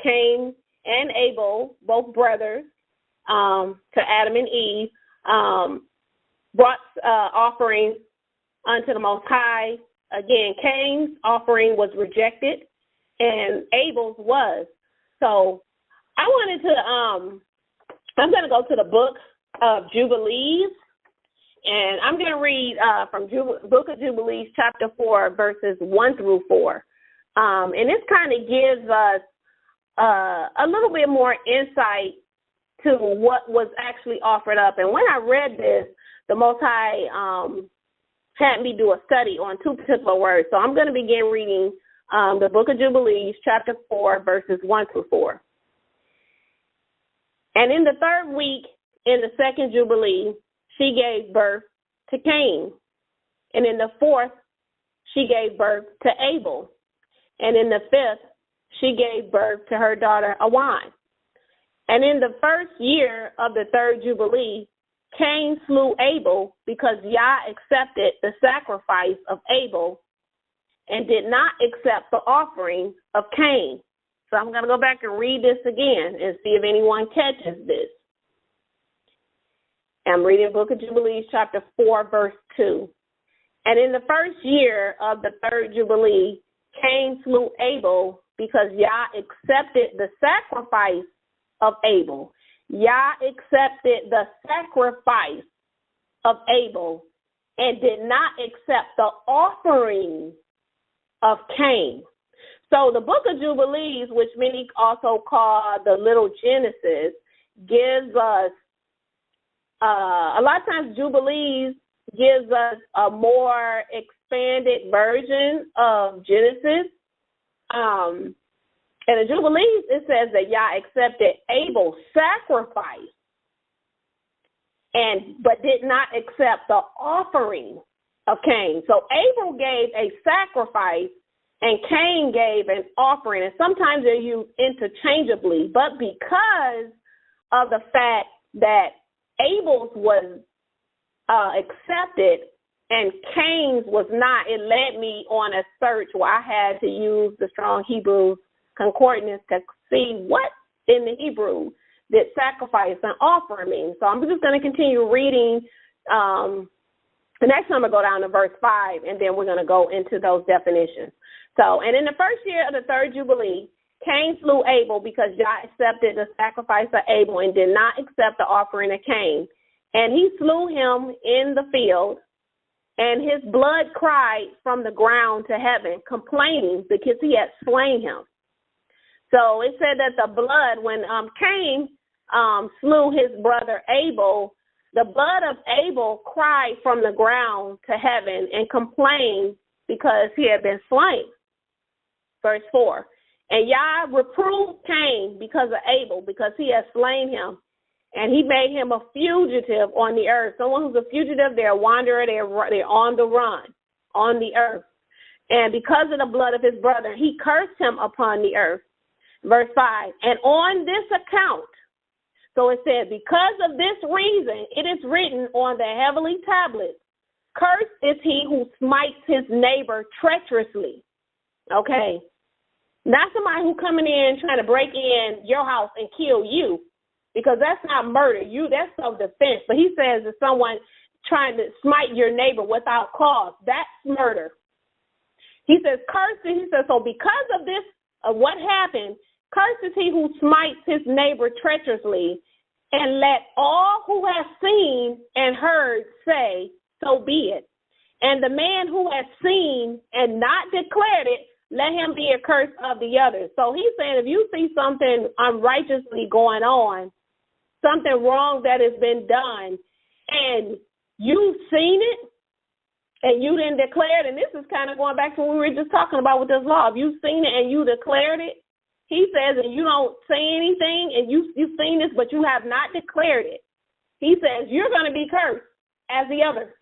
Cain and Abel, both brothers, to Adam and Eve, brought offerings unto the Most High. Again, Cain's offering was rejected, and Abel's was. So I wanted to, I'm going to go to the book of Jubilees, and I'm going to read from Book of Jubilees, chapter 4, verses 1 through 4. And this kind of gives us a little bit more insight to what was actually offered up. And when I read this, the Most High had me do a study on two particular words. So I'm going to begin reading the Book of Jubilees, chapter 4, verses 1 through 4. And in the third week, in the second Jubilee, she gave birth to Cain. And in the fourth, she gave birth to Abel. And in the fifth, she gave birth to her daughter Awan. And in the first year of the third Jubilee, Cain slew Abel because Yah accepted the sacrifice of Abel and did not accept the offering of Cain. So I'm going to go back and read this again and see if anyone catches this. I'm reading Book of Jubilees, chapter 4, verse 2. And in the first year of the third Jubilee, Cain slew Abel because Yah accepted the sacrifice of Abel. Yah accepted the sacrifice of Abel and did not accept the offering of Cain. So the Book of Jubilees, which many also call the Little Genesis, gives us, a lot of times Jubilees gives us a more expanded version of Genesis. And in Jubilees, it says that Yah accepted Abel's sacrifice but did not accept the offering of Cain. So Abel gave a sacrifice and Cain gave an offering. And sometimes they're used interchangeably, but because of the fact that Abel's was accepted and Cain's was not, it led me on a search where I had to use the Strong Hebrew Concordance to see what in the Hebrew did sacrifice and offering mean. So I'm just going to continue reading. The next time I go down to verse 5, and then we're going to go into those definitions. So, and in the first year of the third Jubilee, Cain slew Abel because Yah accepted the sacrifice of Abel and did not accept the offering of Cain. And he slew him in the field, and his blood cried from the ground to heaven, complaining because he had slain him. So it said that the blood, when Cain slew his brother Abel, the blood of Abel cried from the ground to heaven and complained because he had been slain. Verse 4. And Yah reproved Cain because of Abel, because he had slain him. And he made him a fugitive on the earth. Someone who's a fugitive, they're a wanderer, they're on the run on the earth. And because of the blood of his brother, he cursed him upon the earth. Verse 5. And on this account, so it said, because of this reason, it is written on the heavenly tablets, cursed is he who smites his neighbor treacherously. Okay. Not somebody who coming in trying to break in your house and kill you, because that's not murder. That's self-defense. But he says that someone trying to smite your neighbor without cause, that's murder. He says, cursed, he says, so because of this, of what happened, cursed is he who smites his neighbor treacherously, and let all who have seen and heard say, so be it. And the man who has seen and not declared it, let him be accursed of the others. So he's saying if you see something unrighteously going on, something wrong that has been done, and you've seen it, and you didn't declare it, and this is kind of going back to what we were just talking about with this law. If you've seen it and you declared it, he says, and you don't say anything, and you've seen this, but you have not declared it, he says, you're going to be cursed as the other.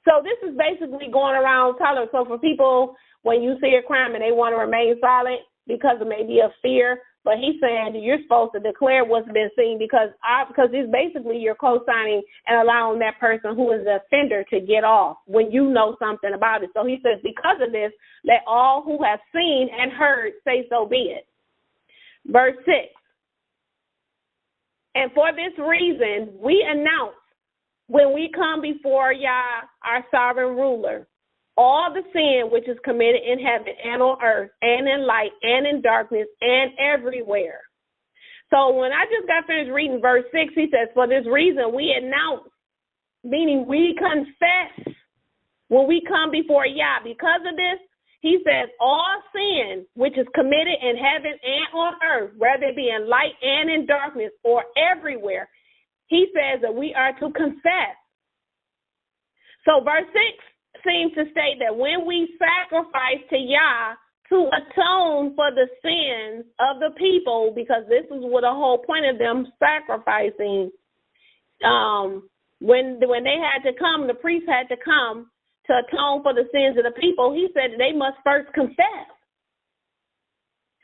So this is basically going around telling. So for people, when you see a crime and they want to remain silent because of maybe a fear, but he's saying that you're supposed to declare what's been seen because it's basically you're co-signing and allowing that person who is the offender to get off when you know something about it. So he says, because of this, let all who have seen and heard say so be it. Verse 6. And for this reason, we announce when we come before Yah, our sovereign ruler, all the sin which is committed in heaven and on earth and in light and in darkness and everywhere. So when I just got finished reading verse 6, he says, for this reason we announce, meaning we confess when we come before Yah. Because of this, he says, all sin which is committed in heaven and on earth, whether it be in light and in darkness or everywhere, he says that we are to confess. So verse 6 seems to state that when we sacrifice to Yah to atone for the sins of the people, because this is what the whole point of them sacrificing, when they had to come, the priest had to come to atone for the sins of the people, he said they must first confess.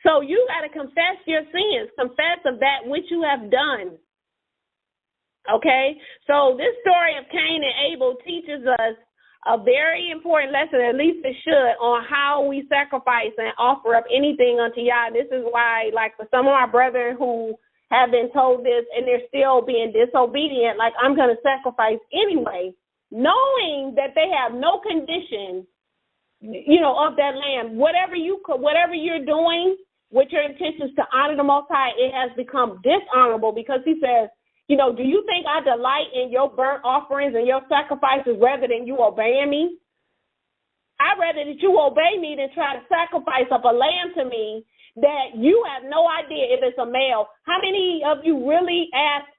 So you got to confess your sins, confess of that which you have done. Okay, so this story of Cain and Abel teaches us a very important lesson, at least it should, on how we sacrifice and offer up anything unto Yah. This is why, like, for some of our brethren who have been told this and they're still being disobedient, like, I'm going to sacrifice anyway, knowing that they have no condition, of that land. Whatever you're doing with your intentions to honor the Most High, it has become dishonorable because he says, do you think I delight in your burnt offerings and your sacrifices rather than you obeying me? I'd rather that you obey me than try to sacrifice up a lamb to me that you have no idea if it's a male. How many of you really asked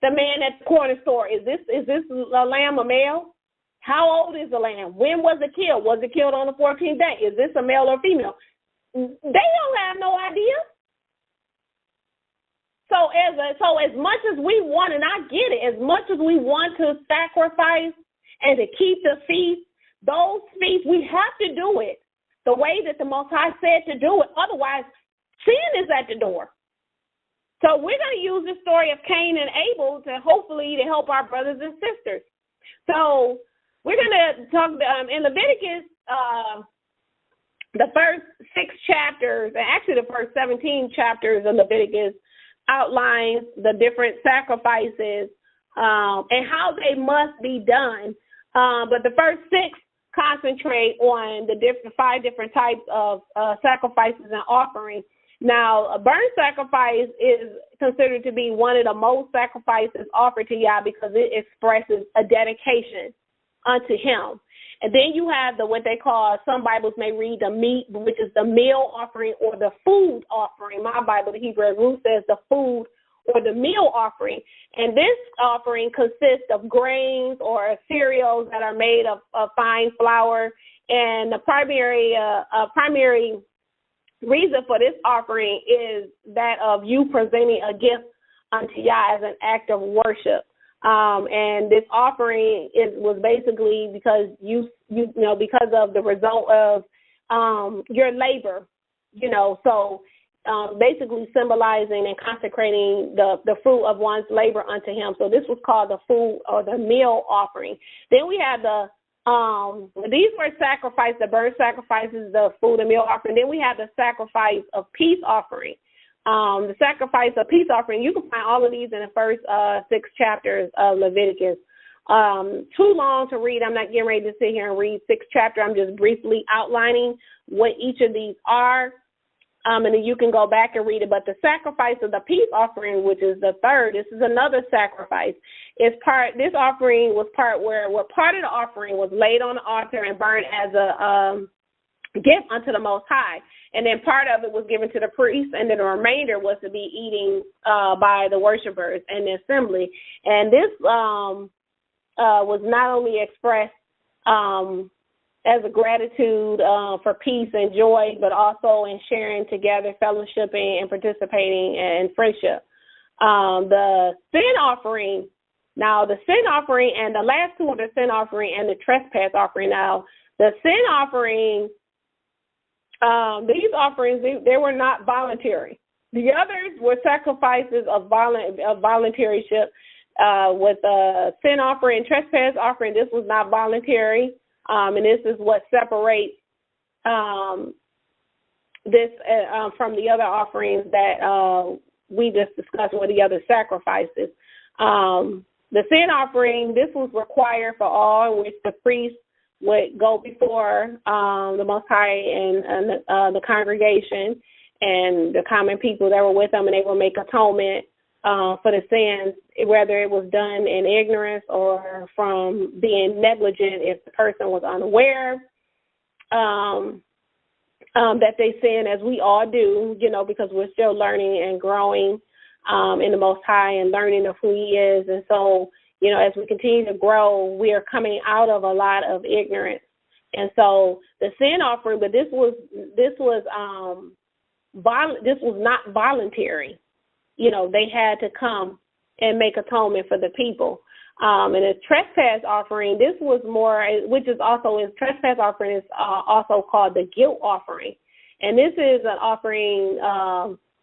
the man at the corner store, is this a lamb a male? How old is the lamb? When was it killed? Was it killed on the 14th day? Is this a male or female? They don't have no idea. So as much as we want, and I get it, as much as we want to sacrifice and to keep the feast, those feasts, we have to do it the way that the Most High said to do it. Otherwise, sin is at the door. So we're going to use the story of Cain and Abel to help our brothers and sisters. So we're going to talk in Leviticus, the first 6 chapters, and actually the first 17 chapters of Leviticus, outlines the different sacrifices and how they must be done. But the first 6 concentrate on the 5 different types of sacrifices and offerings. Now, a burnt sacrifice is considered to be one of the most sacrifices offered to Yah because it expresses a dedication unto him. And then you have what they call, some Bibles may read the meat, which is the meal offering or the food offering. My Bible, the Hebrew root, says the food or the meal offering. And this offering consists of grains or cereals that are made of fine flour. And the primary reason for this offering is that of you presenting a gift unto Yah as an act of worship. And this offering was basically because because of the result of your labor, so basically symbolizing and consecrating the fruit of one's labor unto him. So this was called the food or the meal offering. Then we had these were sacrifices, the burnt sacrifices, the food and meal offering. Then we have the sacrifice of peace offering. The sacrifice of peace offering, you can find all of these in the first 6 chapters of Leviticus. Too long to read. I'm not getting ready to sit here and read 6 chapters. I'm just briefly outlining what each of these are. And then you can go back and read it. But the sacrifice of the peace offering, which is the third, this is another sacrifice. This offering was part of the offering was laid on the altar and burned as a gift unto the Most High. And then part of it was given to the priest, and then the remainder was to be eating by the worshipers and the assembly. And this was not only expressed as a gratitude for peace and joy, but also in sharing together, fellowshipping, and participating in friendship. The sin offering, now the sin offering and the last two are the sin offering and the trespass offering. Now, the sin offering, these offerings, they were not voluntary. The others were sacrifices of voluntaryship. With the sin offering and trespass offering, this was not voluntary, and this is what separates this from the other offerings that we just discussed, or the other sacrifices. The sin offering, this was required for all, in which the priest would go before the Most High and the congregation and the common people that were with them, and they would make atonement for the sins, whether it was done in ignorance or from being negligent if the person was unaware that they sin, as we all do, because we're still learning and growing in the Most High and learning of who He is. And so, as we continue to grow, we are coming out of a lot of ignorance. And so the sin offering, but this was not voluntary. They had to come and make atonement for the people. And the trespass offering, this was more, which is also, trespass offering is also called the guilt offering. And this is an offering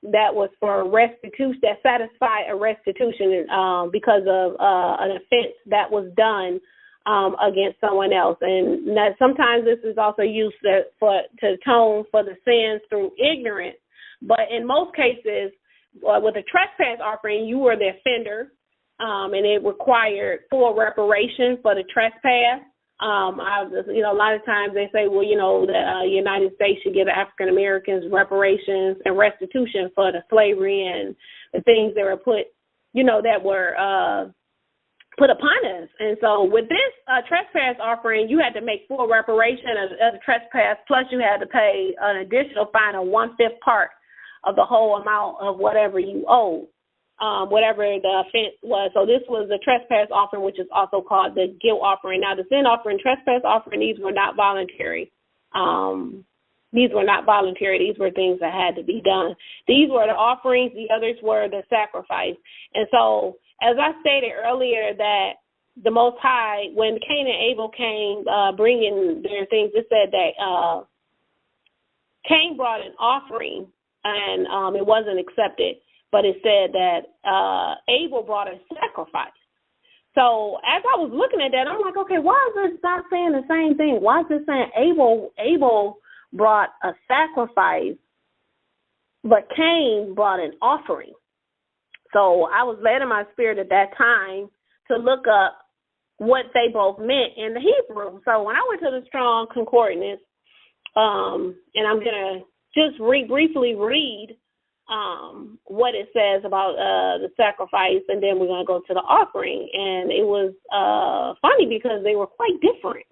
that was for restitution, that satisfied a restitution because of an offense that was done against someone else. And that sometimes this is also used to atone for the sins through ignorance. But in most cases, with a trespass offering, you were the offender, and it required full reparation for the trespass. A lot of times they say, the United States should give African Americans reparations and restitution for the slavery and the things that were put upon us. And so with this trespass offering, you had to make full reparation of the trespass, plus you had to pay an additional fine of 1/5 part of the whole amount of whatever you owed, whatever the offense was. So this was the trespass offering, which is also called the guilt offering. Now, the sin offering, trespass offering, these were not voluntary. These were things that had to be done. These were the offerings. The others were the sacrifice. And so, as I stated earlier, that the Most High, when Cain and Abel came bringing their things, it said that Cain brought an offering, and it wasn't accepted, but it said that Abel brought a sacrifice. So as I was looking at that, I'm like, okay, why is this not saying the same thing? Why is it saying Abel brought a sacrifice, but Cain brought an offering? So I was led in my spirit at that time to look up what they both meant in the Hebrew. So when I went to the Strong Concordance, and I'm going to just briefly read what it says about the sacrifice, and then we're going to go to the offering. And it was funny because they were quite different.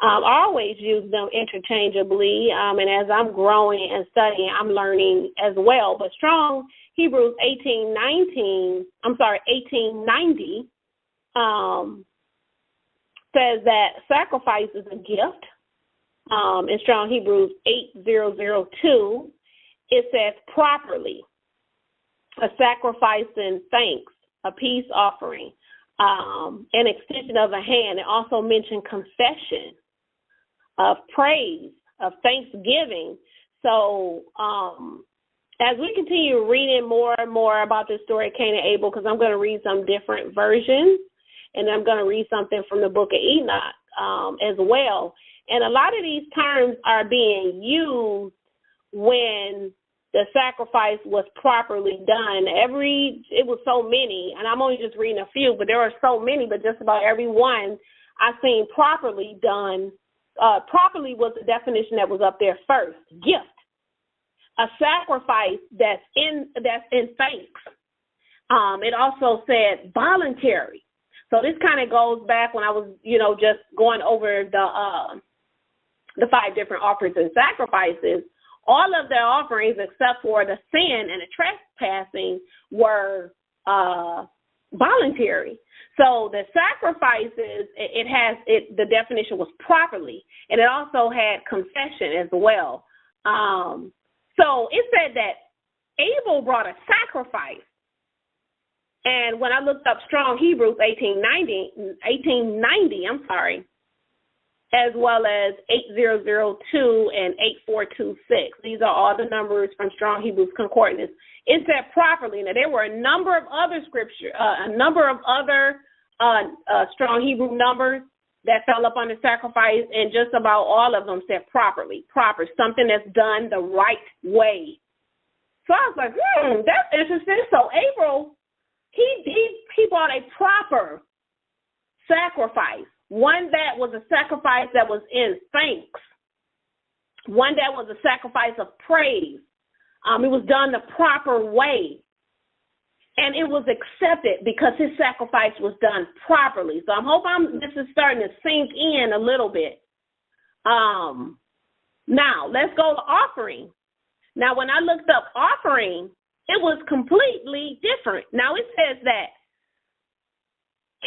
I always use them interchangeably, and as I'm growing and studying, I'm learning as well. But Strong Hebrews 1890 says that sacrifice is a gift. In Strong Hebrews 8002, it says properly, a sacrifice in thanks, a peace offering, an extension of a hand. It also mentioned confession of praise, of thanksgiving. So as we continue reading more and more about this story of Cain and Abel, because I'm going to read some different versions, and I'm going to read something from the book of Enoch as well. And a lot of these terms are being used when the sacrifice was properly done. It was so many, and I'm only just reading a few, but there are so many, but just about every one I've seen properly done. Properly was the definition that was up there first. Gift. A sacrifice that's in thanks. It also said voluntary. So this kind of goes back when I was, just going over the 5 different offerings and sacrifices. All of their offerings, except for the sin and the trespassing, were voluntary. So the sacrifices, the definition was properly, and it also had confession as well. So it said that Abel brought a sacrifice. And when I looked up Strong Hebrews 1890, as well as 8002 and 8426. These are all the numbers from Strong Hebrews Concordance. It said properly. Now, there were a number of other Strong Hebrew numbers that fell up under sacrifice, and just about all of them said properly, proper, something that's done the right way. So I was like, that's interesting. So Abel, he brought a proper sacrifice, one that was a sacrifice that was in thanks, one that was a sacrifice of praise. It was done the proper way, and it was accepted because his sacrifice was done properly. So I hope this is starting to sink in a little bit. Now, let's go to offering. Now, when I looked up offering, it was completely different. Now, it says that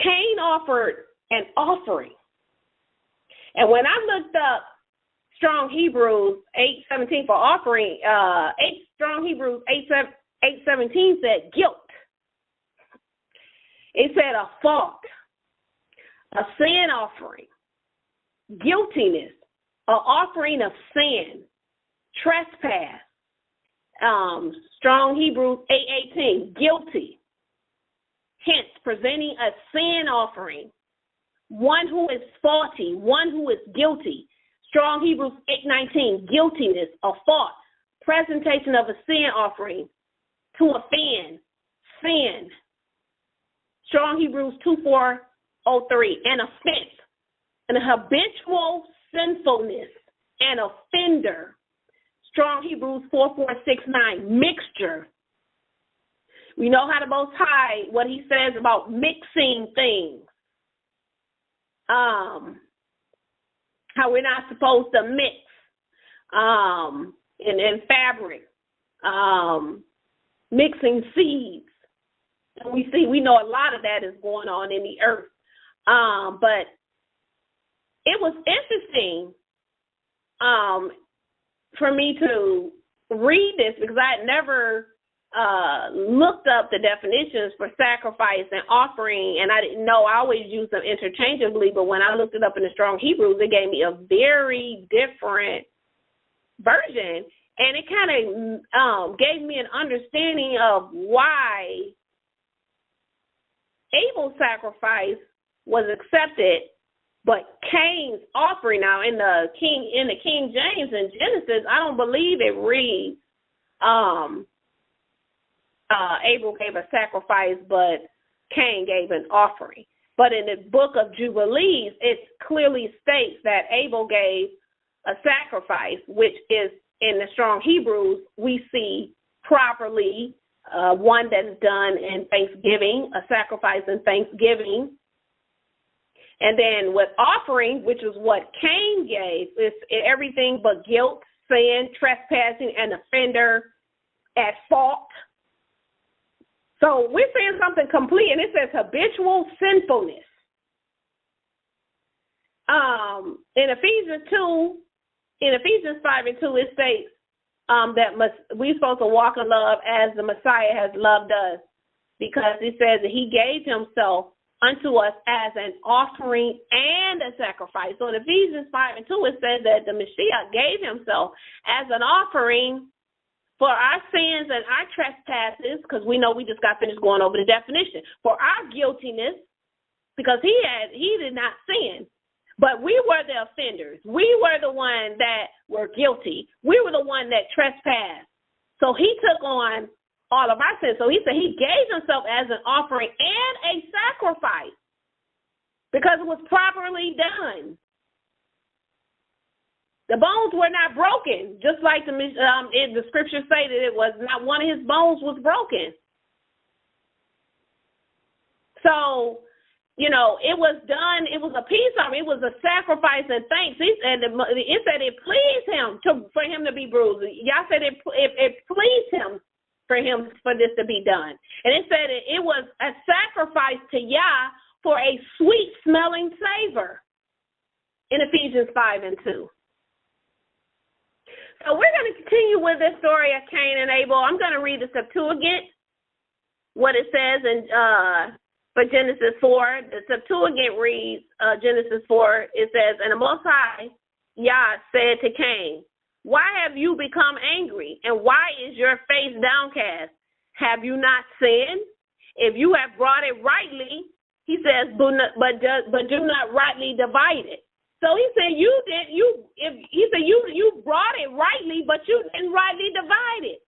Cain offered an offering. And when I looked up Strong Hebrews 8:17 for offering, Strong Hebrews 8:17 said guilt. It said a fault, a sin offering, guiltiness, an offering of sin, trespass. Strong Hebrews 8:18, guilty. Hence, presenting a sin offering, one who is faulty, one who is guilty. Strong Hebrews 8:19, guiltiness, a fault, presentation of a sin offering to offend, sin. Strong Hebrews 2:403, an offense, an habitual sinfulness, an offender. Strong Hebrews 4:469, mixture. We know how the Most High, what he says about mixing things. How we're not supposed to mix in fabric, mixing seeds. And we know a lot of that is going on in the earth. But it was interesting for me to read this because I had never looked up the definitions for sacrifice and offering, and I didn't know. I always use them interchangeably, but when I looked it up in the Strong Hebrews, it gave me a very different version, and it kind of gave me an understanding of why Abel's sacrifice was accepted, but Cain's offering, now in the King James in Genesis, I don't believe it reads Abel gave a sacrifice, but Cain gave an offering. But in the book of Jubilees, it clearly states that Abel gave a sacrifice, which is in the Strong Hebrews, we see properly one that is done in thanksgiving, a sacrifice in thanksgiving. And then with offering, which is what Cain gave, is everything but guilt, sin, trespassing, and offender at fault. So we're saying something complete, and it says habitual sinfulness. In Ephesians 5:2, it states that we're supposed to walk in love as the Messiah has loved us, because it says that he gave himself unto us as an offering and a sacrifice. So in Ephesians 5:2, it says that the Mashiach gave himself as an offering for our sins and our trespasses, because we know we just got finished going over the definition, for our guiltiness, because he did not sin, but we were the offenders. We were the one that were guilty. We were the one that trespassed. So he took on all of our sins. So he said he gave himself as an offering and a sacrifice because it was properly done. The bones were not broken, just like the scripture say that it was not one of his bones was broken. So, it was done. It was a peace offering. It was a sacrifice and thanks. It said it pleased him for him to be bruised. Y'all said it pleased him for this to be done. And it said it was a sacrifice to Yah for a sweet-smelling savor in Ephesians 5:2. So we're going to continue with this story of Cain and Abel. I'm going to read the Septuagint, what it says for Genesis 4. The Septuagint reads Genesis 4. It says, "And the Most High, Yah, said to Cain, why have you become angry, and why is your face downcast? Have you not sinned? If you have brought it rightly," he says, but do not rightly divide it. So he said you brought it rightly, but you didn't rightly divide it.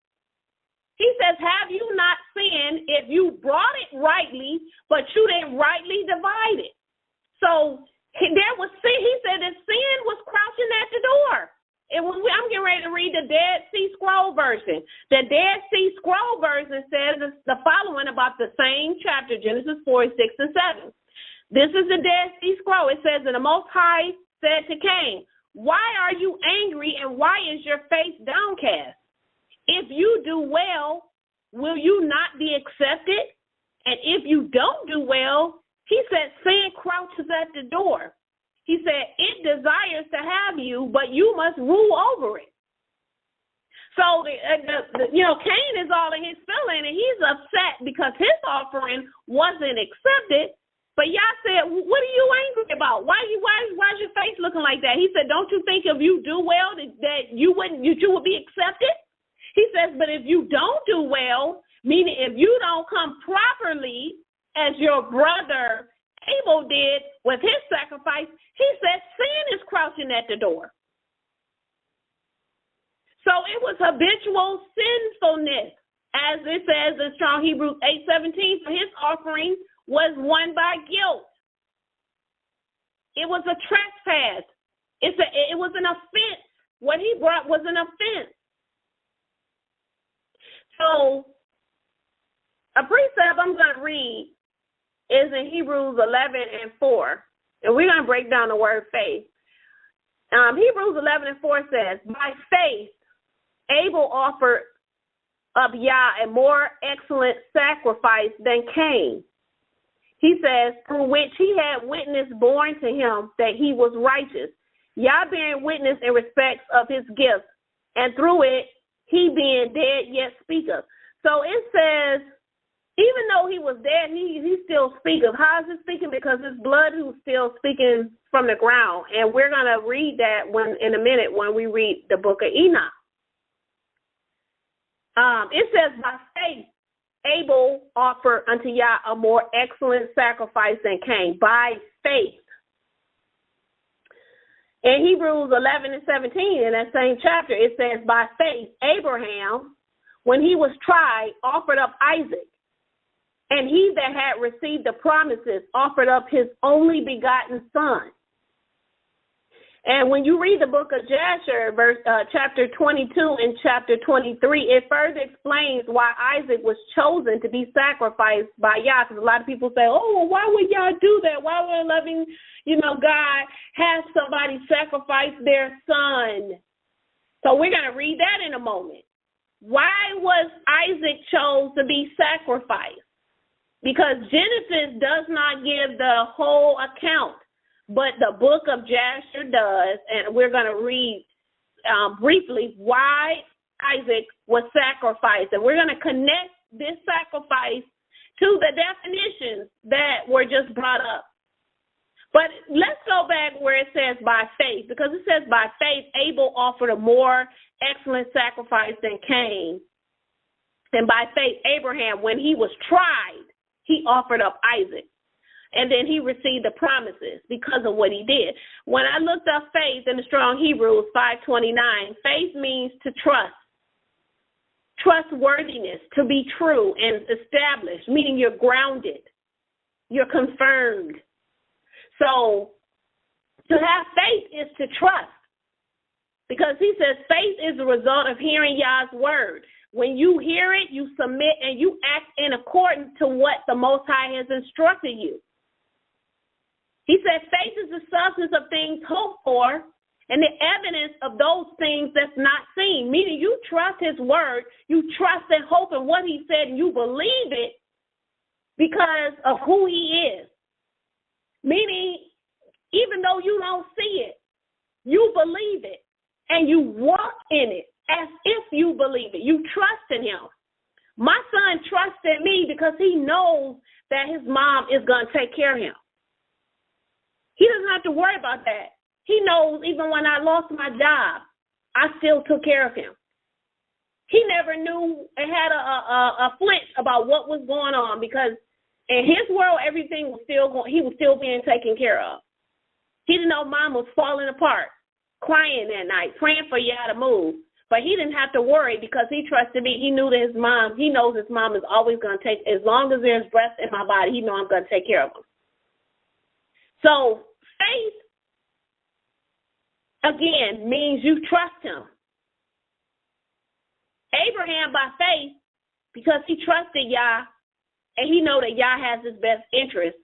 He says, have you not sinned if you brought it rightly, but you didn't rightly divide it? So there was sin. He said that sin was crouching at the door. And I'm getting ready to read the Dead Sea Scroll version. The Dead Sea Scroll version says the following about the same chapter, Genesis 4, 6, and 7. This is the Dead Sea Scroll. It says, "And the Most High said to Cain, why are you angry, and why is your face downcast? If you do well, will you not be accepted? And if you don't do well," he said, "sin crouches at the door. He said, it desires to have you, but you must rule over it." So, Cain is all in his feeling, and he's upset because his offering wasn't accepted. But Yah said, what are you angry about? Why's your face looking like that? He said, don't you think if you do well that you would be accepted? He says, but if you don't do well, meaning if you don't come properly as your brother Abel did with his sacrifice, he said sin is crouching at the door. So it was habitual sinfulness, as it says in strong Hebrews 8:17. For his offering was won by guilt. It was a trespass. It was an offense. What he brought was an offense. So a precept I'm going to read is in Hebrews 11:4, and we're going to break down the word faith. Hebrews 11:4 says, "By faith, Abel offered up Yah a more excellent sacrifice than Cain. He says, through which he had witness borne to him that he was righteous, Yah bearing witness in respect of his gifts, and through it he being dead yet speaketh." So it says, even though he was dead, he still speaketh. How is he speaking? Because his blood who's still speaking from the ground. And we're going to read that in a minute when we read the book of Enoch. It says, by faith, Abel offered unto Yah a more excellent sacrifice than Cain. By faith. In Hebrews 11:17, in that same chapter, it says, by faith, Abraham, when he was tried, offered up Isaac. And he that had received the promises offered up his only begotten son. And when you read the book of Jasher, chapter 22 and chapter 23, it further explains why Isaac was chosen to be sacrificed by Yah. Because a lot of people say, oh, well, why would Yah do that? Why would a loving, God have somebody sacrifice their son? So we're going to read that in a moment. Why was Isaac chosen to be sacrificed? Because Genesis does not give the whole account, but the book of Jasher does, and we're going to read briefly why Isaac was sacrificed. And we're going to connect this sacrifice to the definitions that were just brought up. But let's go back where it says by faith, because it says by faith Abel offered a more excellent sacrifice than Cain. And by faith Abraham, when he was tried, he offered up Isaac. And then he received the promises because of what he did. When I looked up faith in the strong Hebrews 5:29, faith means to trust, trustworthiness, to be true and established, meaning you're grounded, you're confirmed. So to have faith is to trust, because he says faith is the result of hearing Yah's word. When you hear it, you submit and you act in accordance to what the Most High has instructed you. He said faith is the substance of things hoped for And the evidence of those things that's not seen, meaning you trust his word, you trust and hope in what he said, and you believe it because of who he is. Meaning, even though you don't see it, you believe it, and you walk in it as if you believe it. You trust in him. My son trusts in me because he knows that his mom is going to take care of him. He doesn't have to worry about that. He knows even when I lost my job, I still took care of him. He never knew and had a flinch about what was going on because in his world, everything was still going, he was still being taken care of. He didn't know mom was falling apart, crying that night, praying for y'all to move. But he didn't have to worry because he trusted me. He knew that his mom, he knows his mom is always going to take, as long as there's breath in my body, he knows I'm going to take care of him. So faith, again, means you trust him. Abraham, by faith, because he trusted Yah, and he know that Yah has his best interest,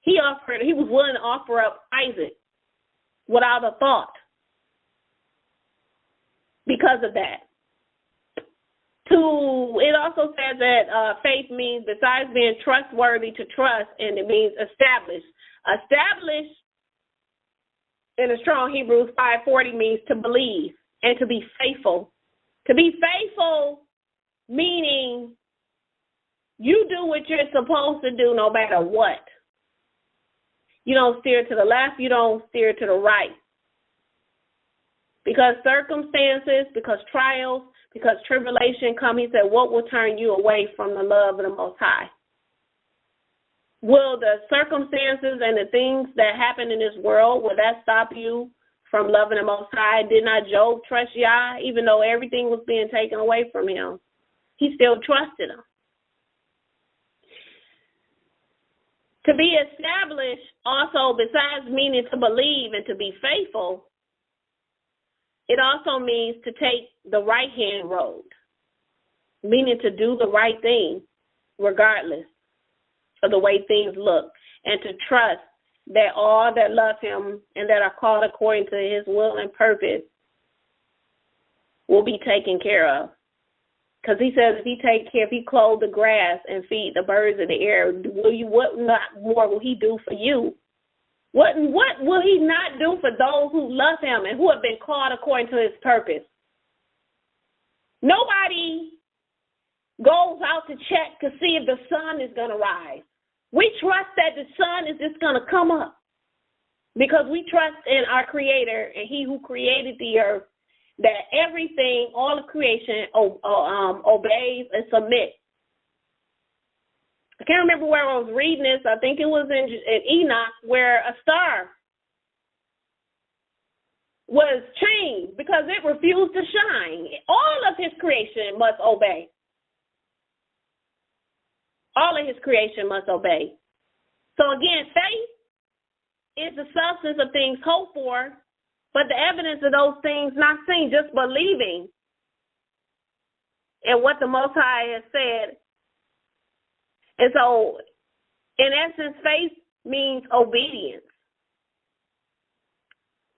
he was willing to offer up Isaac without a thought because of that. It also says that faith means, besides being trustworthy, to trust, and it means establish. Establish in a strong Hebrews 5:40 means to believe and to be faithful. To be faithful meaning you do what you're supposed to do no matter what. You don't steer to the left, you don't steer to the right. Because circumstances, because trials, because tribulation come, he said, what will turn you away from the love of the Most High? Will the circumstances and the things that happen in this world, will that stop you from loving the Most High? Did not Job trust Yah, even though everything was being taken away from him? He still trusted him. To be established also, besides meaning to believe and to be faithful, it also means to take the right-hand road, meaning to do the right thing regardless of the way things look, and to trust that all that love him and that are called according to his will and purpose will be taken care of. Because he says if he clothe the grass and feed the birds of the air, what not more will he do for you? What will he not do for those who love him and who have been called according to his purpose? Nobody goes out to check to see if the sun is going to rise. We trust that the sun is just going to come up because we trust in our Creator and he who created the earth, that everything, all of creation, obeys and submits. I can't remember where I was reading this. I think it was in Enoch, where a star was changed because it refused to shine. All of his creation must obey. All of his creation must obey. So again, faith is the substance of things hoped for, but the evidence of those things not seen, just believing in what the Most High has said. And so, in essence, faith means obedience.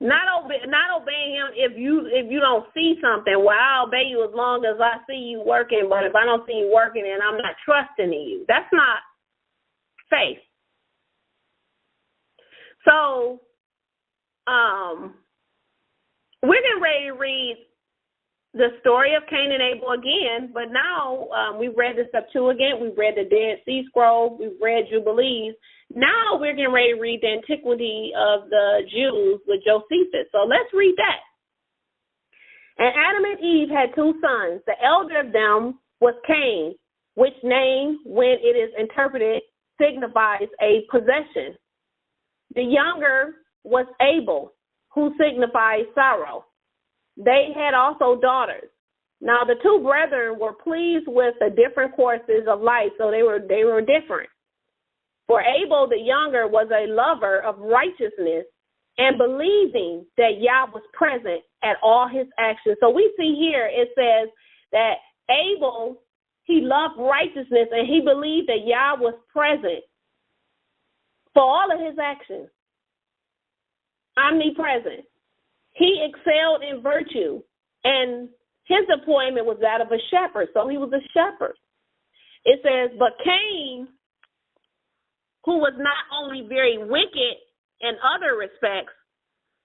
Not obeying him if you don't see something. Well, I'll obey you as long as I see you working, but if I don't see you working, then I'm not trusting in you. That's not faith. So, we're getting ready to read the story of Cain and Abel again, but now we've read the Septuagint, we've read the Dead Sea Scroll, we've read Jubilees. Now we're getting ready to read the Antiquity of the Jews with Josephus. So let's read that. And Adam and Eve had two sons. The elder of them was Cain, which name, when it is interpreted, signifies a possession. The younger was Abel, who signifies sorrow. They had also daughters. Now the two brethren were pleased with the different courses of life, so they were different. For Abel the younger was a lover of righteousness and believing that Yah was present at all his actions. So we see here it says that Abel, he loved righteousness and he believed that Yah was present for all of his actions. Omnipresent. excelled in virtue, and his appointment was that of a shepherd, so he was a shepherd. It says, but Cain, who was not only very wicked in other respects,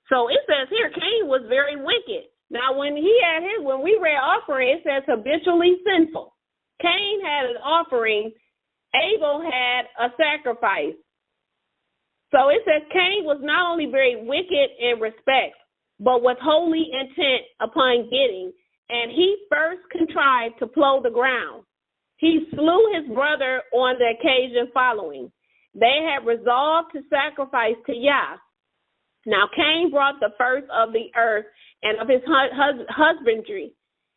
so it says here Cain was very wicked. Now, when we read offering, it says habitually sinful. Cain had an offering. Abel had a sacrifice. So it says Cain was not only very wicked in respect, but with holy intent upon getting, and he first contrived to plow the ground. He slew his brother on the occasion following. They had resolved to sacrifice to Yah. Now Cain brought the first of the earth and of his husbandry,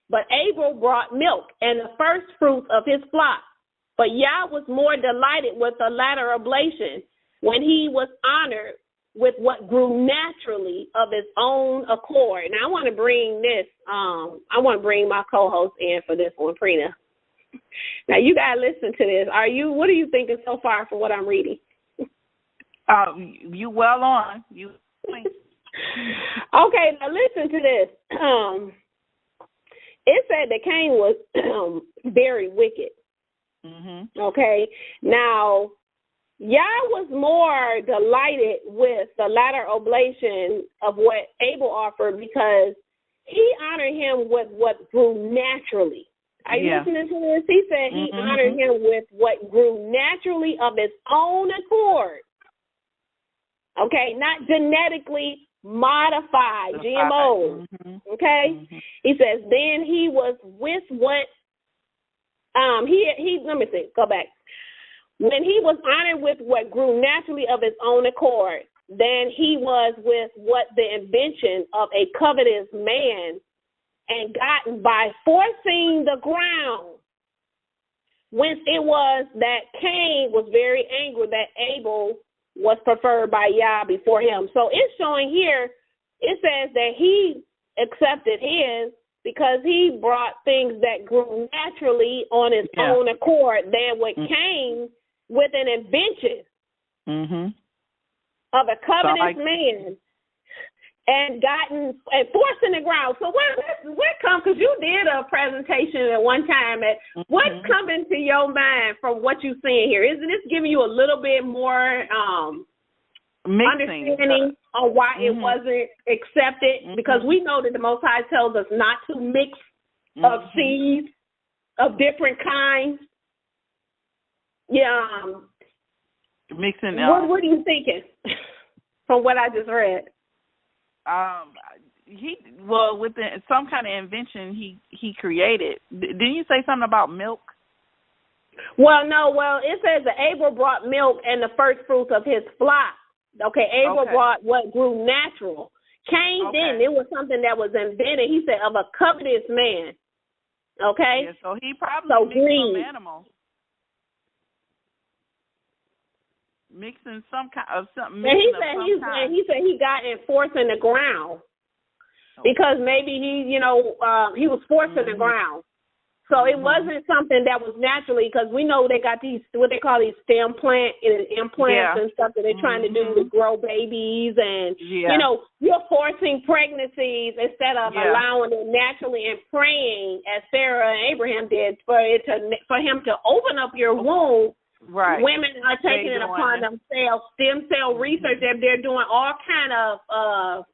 but Abel brought milk and the first fruits of his flock. But Yah was more delighted with the latter oblation, when he was honored with what grew naturally of his own accord. Now I want to bring my co-host in for this one, Prina. Now you gotta listen to this. What are you thinking so far from what I'm reading? You well on. Okay, now listen to this. It said that Cain was very wicked. Mm-hmm. Okay, now Yah was more delighted with the latter oblation of what Abel offered because he honored him with what grew naturally. Are you listening to this? He said he honored him with what grew naturally of his own accord. Okay, not genetically modified, GMOs. Okay? He says then he was with what let me see, go back. When he was honored with what grew naturally of his own accord, then he was with what the invention of a covetous man and gotten by forcing the ground, whence it was that Cain was very angry that Abel was preferred by Yah before him. So it's showing here, it says that he accepted his because he brought things that grew naturally on his own accord than what Cain with an invention of a covetous man and forcing the ground. So what comes, because you did a presentation at one time, what comes into your mind from what you're seeing here? Isn't this giving you a little bit more understanding on why it wasn't accepted? Because we know that the Most High tells us not to mix of seeds of different kinds. Yeah. Mixing. What are you thinking from what I just read? With some kind of invention he created. Didn't you say something about milk? Well, no. Well, it says that Abel brought milk and the first fruits of his flock. Okay, Abel brought what grew natural. Cain didn't. It was something that was invented. He said of a covetous man. Okay. Yeah, so he probably mixed some animals. Mixing some kind of something. And he said he got in forcing the ground because maybe he was forcing the ground. So it wasn't something that was naturally, because we know they got these what they call these stem implants and stuff that they're trying to do to grow babies, and you're forcing pregnancies instead of allowing it naturally and praying as Sarah and Abraham did for him to open up your womb. Right. Women are taking it upon themselves. Stem cell research that they're doing all kind of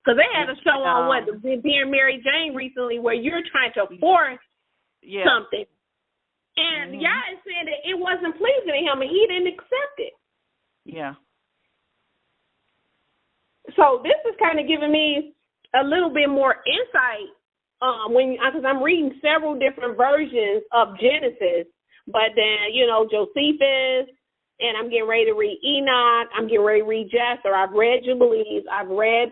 because they had a show on Dear Mary Jane recently where you're trying to force something, and Yah is saying that it wasn't pleasing to him and he didn't accept it. Yeah. So this is kind of giving me a little bit more insight because I'm reading several different versions of Genesis. But then, Josephus, and I'm getting ready to read Enoch. I'm getting ready to read Jasher. I've read Jubilees. I've read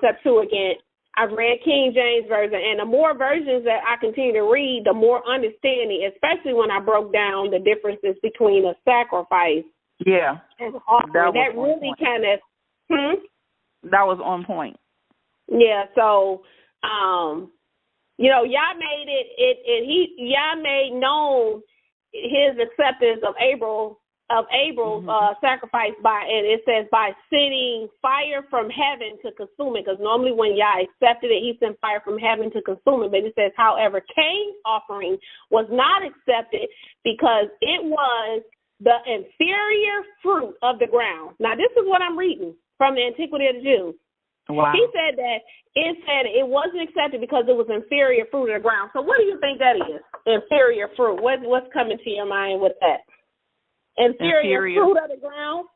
Septuagint. I've read King James Version. And the more versions that I continue to read, the more understanding, especially when I broke down the differences between a sacrifice and an offering. That really kind of, That was on point. Yeah, so, Yah made Yah made known his acceptance of of Abel's sacrifice and it says by sending fire from heaven to consume it, because normally when Yah accepted it, he sent fire from heaven to consume it. But it says, however, Cain's offering was not accepted because it was the inferior fruit of the ground. Now, this is what I'm reading from the Antiquity of the Jews. Wow. He said that it wasn't accepted because it was inferior fruit of the ground. So what do you think that is, inferior fruit? What's coming to your mind with that? Inferior fruit of the ground?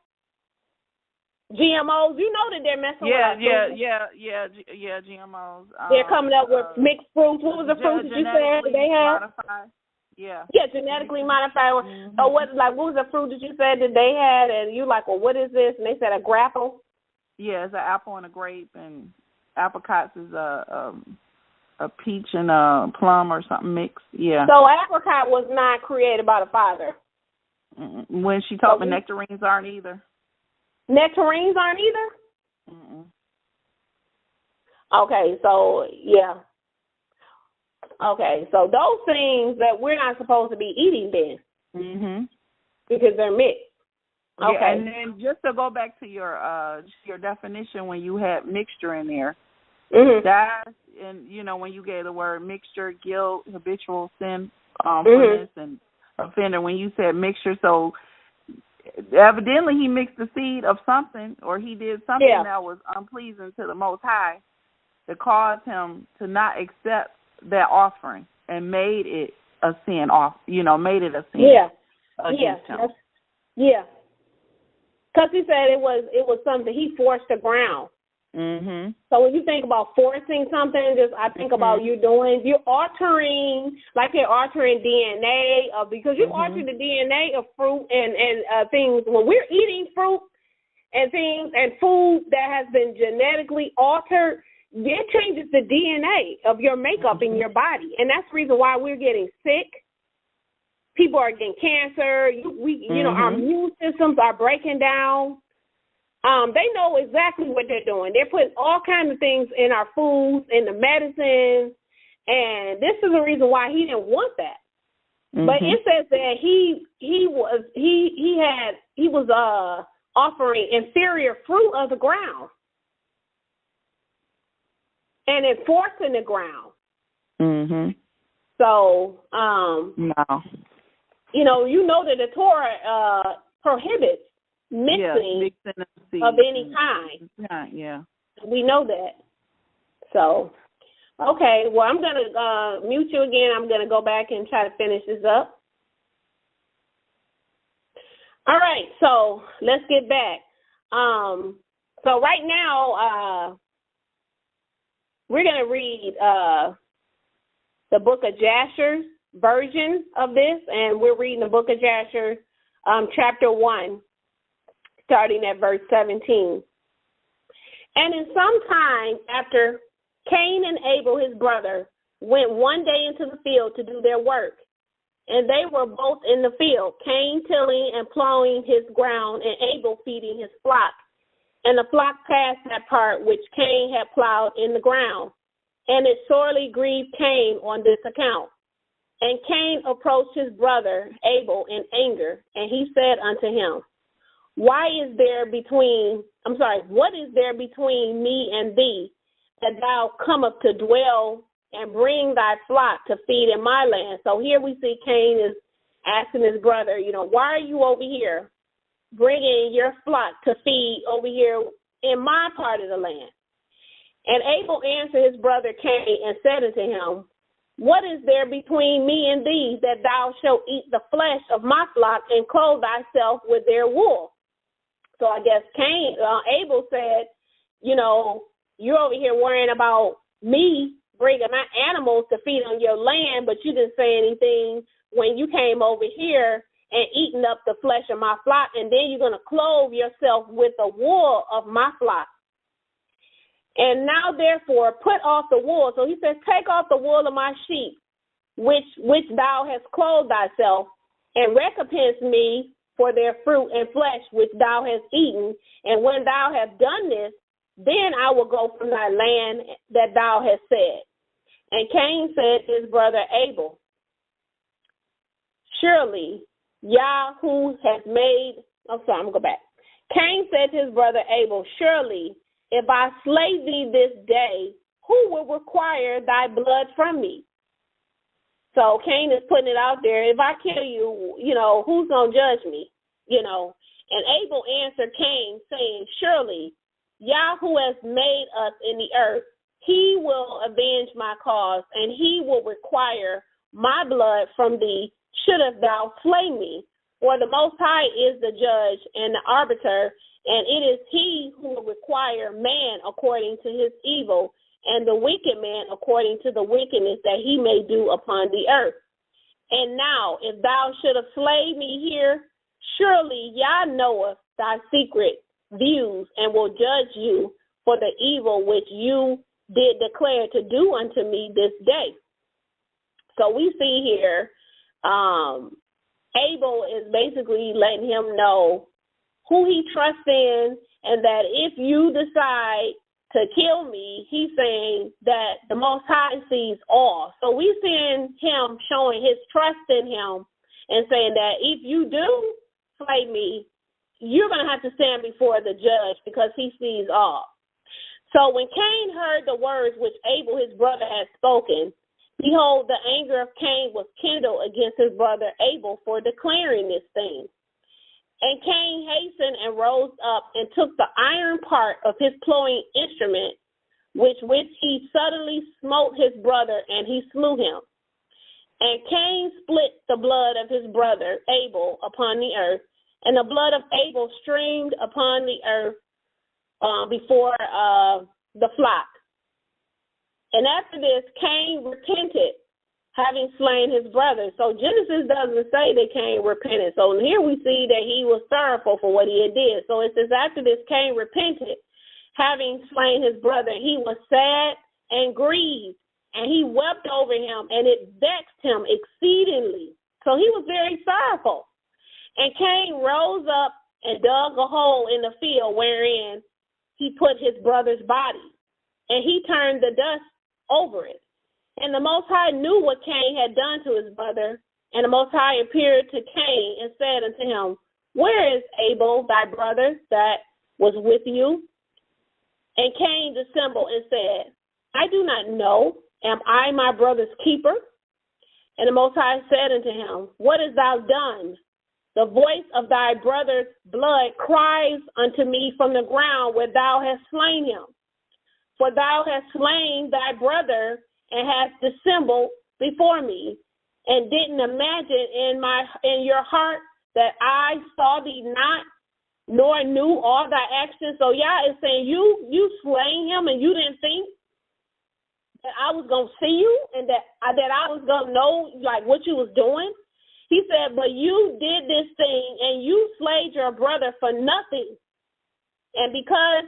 GMOs, you know that they're messing with us. Yeah, GMOs. They're coming up with mixed fruits. What was the fruit that you said that they had? Modified. Yeah, genetically modified. Or what was the fruit that you said that they had? And you like, well, what is this? And they said a grapple. Yeah, it's an apple and a grape, and apricots is a peach and a plum or something mixed. Yeah. So apricot was not created by the Father. When she told me nectarines aren't either. Nectarines aren't either? Mm-mm. Okay, so, yeah. Okay, so those things that we're not supposed to be eating then. Because they're mixed. Okay. Yeah, and then just to go back to your definition when you had mixture in there, that's, and when you gave the word mixture, guilt, habitual sin, and offender, when you said mixture, so evidently he mixed the seed of something, or he did something that was unpleasing to the Most High that caused him to not accept that offering and made it a sin made it a sin against him. Yeah. Because he said it was something he forced the ground. So when you think about forcing something, I think about you're altering, like you're altering DNA, because you alter the DNA of fruit and things. When we're eating fruit and things and food that has been genetically altered, it changes the DNA of your makeup in your body, and that's the reason why we're getting sick. People are getting cancer. Our immune systems are breaking down. They know exactly what they're doing. They're putting all kinds of things in our foods, in the medicines, and this is the reason why he didn't want that. But it says that he was offering inferior fruit of the ground and enforcing the ground. So, no. You know that the Torah prohibits mixing of any kind. Yeah. We know that. So, okay. Well, I'm going to mute you again. I'm going to go back and try to finish this up. All right. So, let's get back. So, right now, we're going to read the book of Jasher's version of this, and we're reading the book of Jasher, chapter 1, starting at verse 17. And in some time after, Cain and Abel, his brother, went one day into the field to do their work. And they were both in the field, Cain tilling and plowing his ground, and Abel feeding his flock. And the flock passed that part which Cain had plowed in the ground. And it sorely grieved Cain on this account. And Cain approached his brother Abel in anger, and he said unto him, what is there between me and thee, that thou comest to dwell and bring thy flock to feed in my land? So here we see Cain is asking his brother, why are you over here bringing your flock to feed over here in my part of the land? And Abel answered his brother Cain and said unto him, what is there between me and thee, that thou shalt eat the flesh of my flock and clothe thyself with their wool? So I guess Abel said, you're over here worrying about me bringing my animals to feed on your land, but you didn't say anything when you came over here and eating up the flesh of my flock, and then you're going to clothe yourself with the wool of my flock. And now, therefore, put off the wool. So he says, take off the wool of my sheep, which thou hast clothed thyself, and recompense me for their fruit and flesh which thou hast eaten. And when thou hast done this, then I will go from thy land that thou hast said. And Cain said to his brother Abel, surely Yah who has made, I'm going to go back. Cain said to his brother Abel, surely if I slay thee this day, who will require thy blood from me? So Cain is putting it out there. If I kill you, who's going to judge me? And Abel answered Cain, saying, surely Yah who has made us in the earth, he will avenge my cause, and he will require my blood from thee, shouldest thou slay me. For the Most High is the judge and the arbiter, and it is he who will require man according to his evil, and the wicked man according to the wickedness that he may do upon the earth. And now, if thou shouldest slay me here, surely Yah knoweth thy secret views, and will judge you for the evil which you did declare to do unto me this day. So we see here, Abel is basically letting him know who he trusts in, and that if you decide to kill me, he's saying that the Most High sees all. So we seeing him showing his trust in him and saying that if you do slay me, you're going to have to stand before the judge because he sees all. So when Cain heard the words which Abel his brother had spoken, behold, the anger of Cain was kindled against his brother Abel for declaring this thing. And Cain hastened and rose up and took the iron part of his plowing instrument, which he suddenly smote his brother, and he slew him. And Cain split the blood of his brother Abel upon the earth, and the blood of Abel streamed upon the earth before the flock. And after this, Cain repented, having slain his brother. So Genesis doesn't say that Cain repented. So here we see that he was sorrowful for what he had did. So it says after this, Cain repented, having slain his brother. He was sad and grieved, and he wept over him, and it vexed him exceedingly. So he was very sorrowful. And Cain rose up and dug a hole in the field wherein he put his brother's body, and he turned the dust over it. And the Most High knew what Cain had done to his brother, and the Most High appeared to Cain and said unto him, where is Abel thy brother that was with you? And Cain dissembled and said, I do not know. Am I my brother's keeper? And the Most High said unto him, what hast thou done? The voice of thy brother's blood cries unto me from the ground where thou hast slain him. For thou hast slain thy brother and hast dissembled before me, and didn't imagine in your heart that I saw thee not, nor knew all thy actions. So Yah is saying you slain him, and you didn't think that I was gonna see you, and that I was gonna know like what you was doing. He said, but you did this thing, and you slayed your brother for nothing, and because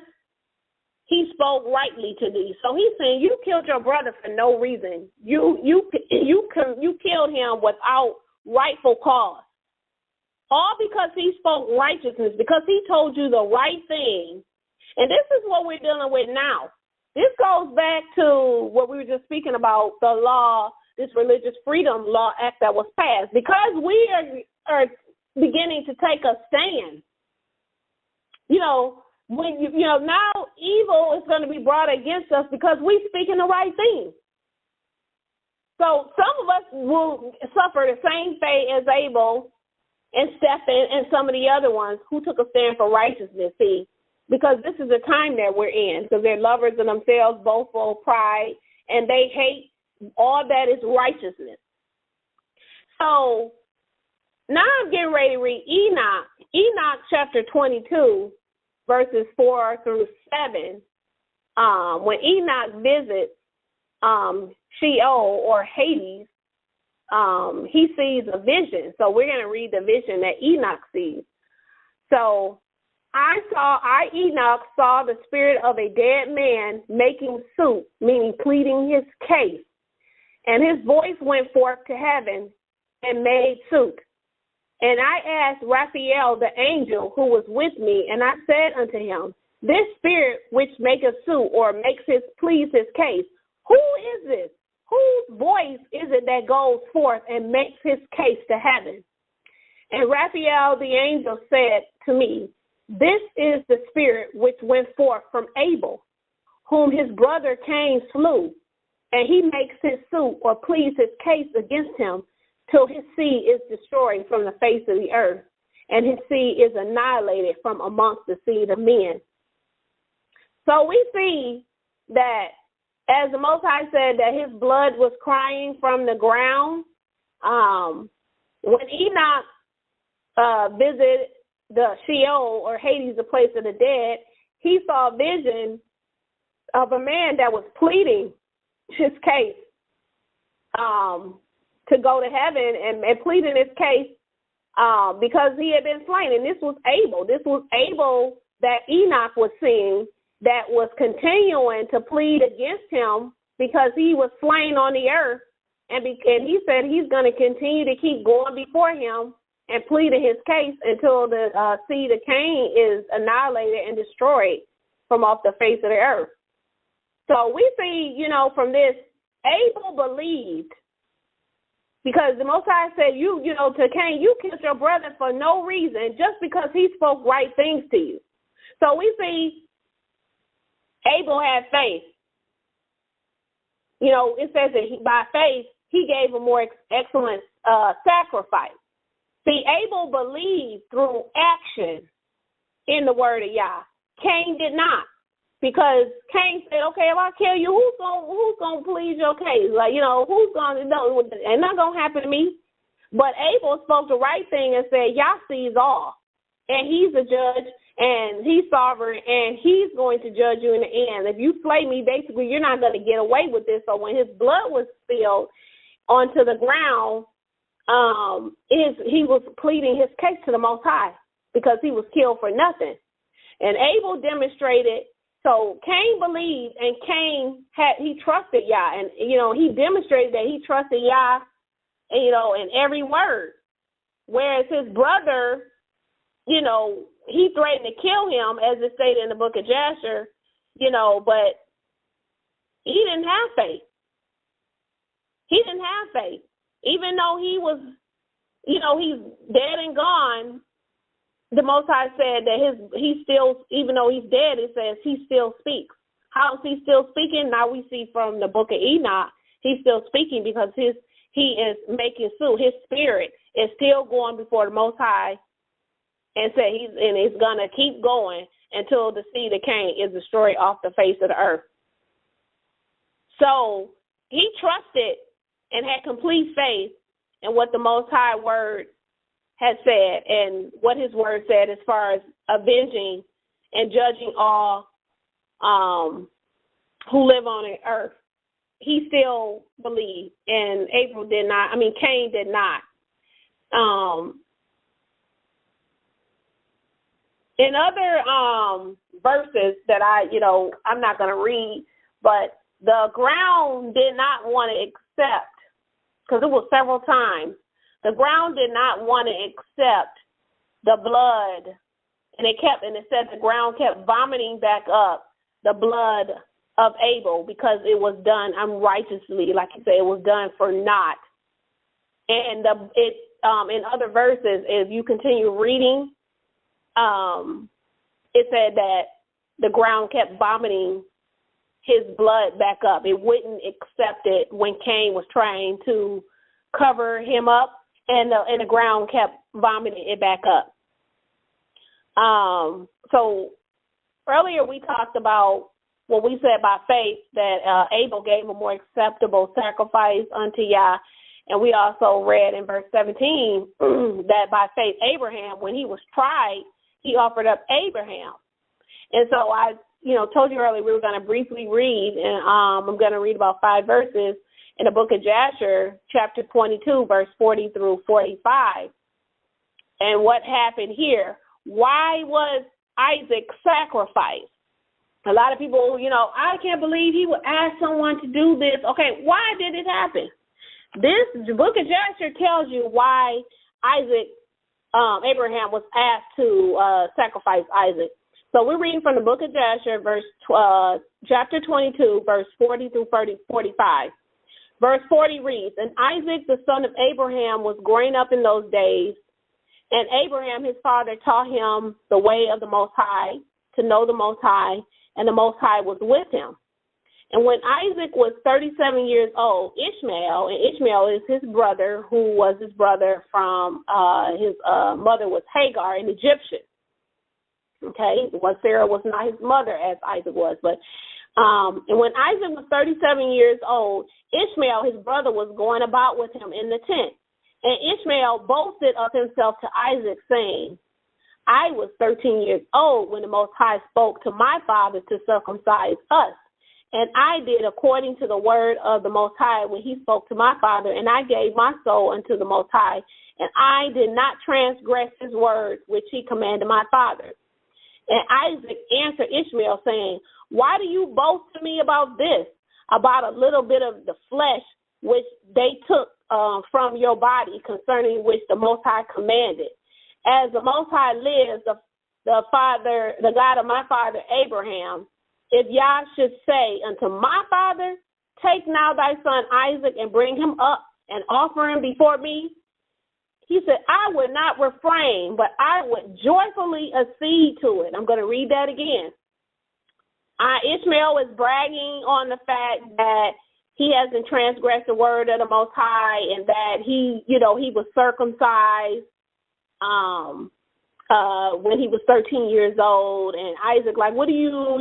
he spoke rightly to thee. So he's saying you killed your brother for no reason. You killed him without rightful cause. All because he spoke righteousness, because he told you the right thing. And this is what we're dealing with now. This goes back to what we were just speaking about, the law, this Religious Freedom Law Act that was passed. Because we are beginning to take a stand, now evil is going to be brought against us because we're speaking the right thing. So some of us will suffer the same fate as Abel and Stephen and some of the other ones who took a stand for righteousness, see, because this is the time that we're in, because they're lovers of themselves, boastful, pride, and they hate all that is righteousness. So now I'm getting ready to read Enoch. Enoch chapter 22. Verses 4 through 7, when Enoch visits Sheol or Hades, he sees a vision. So we're going to read the vision that Enoch sees. So Enoch saw the spirit of a dead man making suit, meaning pleading his case. And his voice went forth to heaven and made suit. And I asked Raphael, the angel who was with me, and I said unto him, this spirit which maketh suit or pleads his case, who is this? Whose voice is it that goes forth and makes his case to heaven? And Raphael the angel said to me, this is the spirit which went forth from Abel, whom his brother Cain slew, and he makes his suit or pleads his case against him till his seed is destroyed from the face of the earth, and his seed is annihilated from amongst the seed of men. So we see that as the Most High said that his blood was crying from the ground, when Enoch visited the Sheol or Hades, the place of the dead, he saw a vision of a man that was pleading his case to go to heaven and pleading his case because he had been slain. And this was Abel. This was Abel that Enoch was seeing that was continuing to plead against him because he was slain on the earth. And he said he's going to continue to keep going before him and pleading his case until the seed of Cain is annihilated and destroyed from off the face of the earth. So we see, from this, Abel believed because the Most High said, to Cain, you killed your brother for no reason, just because he spoke right things to you. So we see Abel had faith. It says that by faith, he gave a more excellent sacrifice. See, Abel believed through action in the word of Yah. Cain did not, because Cain said, "Okay, if I kill you, who's gonna plead your case? Who's gonna? No, it's not gonna happen to me." But Abel spoke the right thing and said, "Yah sees all, and He's a judge, and He's sovereign, and He's going to judge you in the end. If you slay me, basically, you're not going to get away with this." So when his blood was spilled onto the ground, he was pleading his case to the Most High because he was killed for nothing. And Abel demonstrated. So Cain believed, and he trusted Yah, and he demonstrated that he trusted Yah, in every word. Whereas his brother, he threatened to kill him, as it stated in the book of Jasher, but he didn't have faith. He didn't have faith. Even though he was, he's dead and gone, the Most High said that he still, even though he's dead, it says he still speaks. How is he still speaking? Now we see from the book of Enoch, he's still speaking because he is making suit. His spirit is still going before the Most High, and say it's gonna keep going until the seed of Cain is destroyed off the face of the earth. So he trusted and had complete faith in what the Most High word had said and what his word said as far as avenging and judging all who live on the earth. He still believed, and Cain did not. In other verses that I'm not going to read, but the ground did not want to accept, because it was several times, the ground did not want to accept the blood, and it said the ground kept vomiting back up the blood of Abel because it was done unrighteously, like you say, it was done for naught. And in other verses, if you continue reading, it said that the ground kept vomiting his blood back up. It wouldn't accept it when Cain was trying to cover him up, and the ground kept vomiting it back up. So earlier we talked about what we said by faith, that Abel gave a more acceptable sacrifice unto Yah. And we also read in verse 17 that by faith Abraham, when he was tried, he offered up Abraham. And so I, told you earlier we were going to briefly read, and I'm going to read about 5 verses in the book of Jasher, chapter 22, verse 40 through 45. And what happened here? Why was Isaac sacrificed? A lot of people, I can't believe he would ask someone to do this. Okay, why did it happen? This book of Jasher tells you why Abraham was asked to sacrifice Isaac. So we're reading from the book of Jasher, chapter 22, verse 40 through 45. Verse 40 reads, "And Isaac, the son of Abraham, was growing up in those days, And Abraham, his father, taught him the way of the Most High, to know the Most High, and the Most High was with him. And when Isaac was 37 years old, Ishmael is his brother, who was his brother from his mother was Hagar, an Egyptian. Okay, well, Sarah was not his mother as Isaac was, but and when Isaac was 37 years old, Ishmael, his brother, was going about with him in the tent. And Ishmael boasted of himself to Isaac, saying, I was 13 years old when the Most High spoke to my father to circumcise us. And I did according to the word of the Most High when he spoke to my father, and I gave my soul unto the Most High, and I did not transgress his words which he commanded my father. And Isaac answered Ishmael, saying, why do you boast to me about this, about a little bit of the flesh which they took from your body, concerning which the Most High commanded? As the Most High lives, the God of my father Abraham, if Yah should say unto my father, take now thy son Isaac and bring him up and offer him before me, he said, I would not refrain, but I would joyfully accede to it. I'm going to read that again. Ishmael is bragging on the fact that he hasn't transgressed the word of the Most High, and that he was circumcised when he was 13 years old. And Isaac, like, what are you,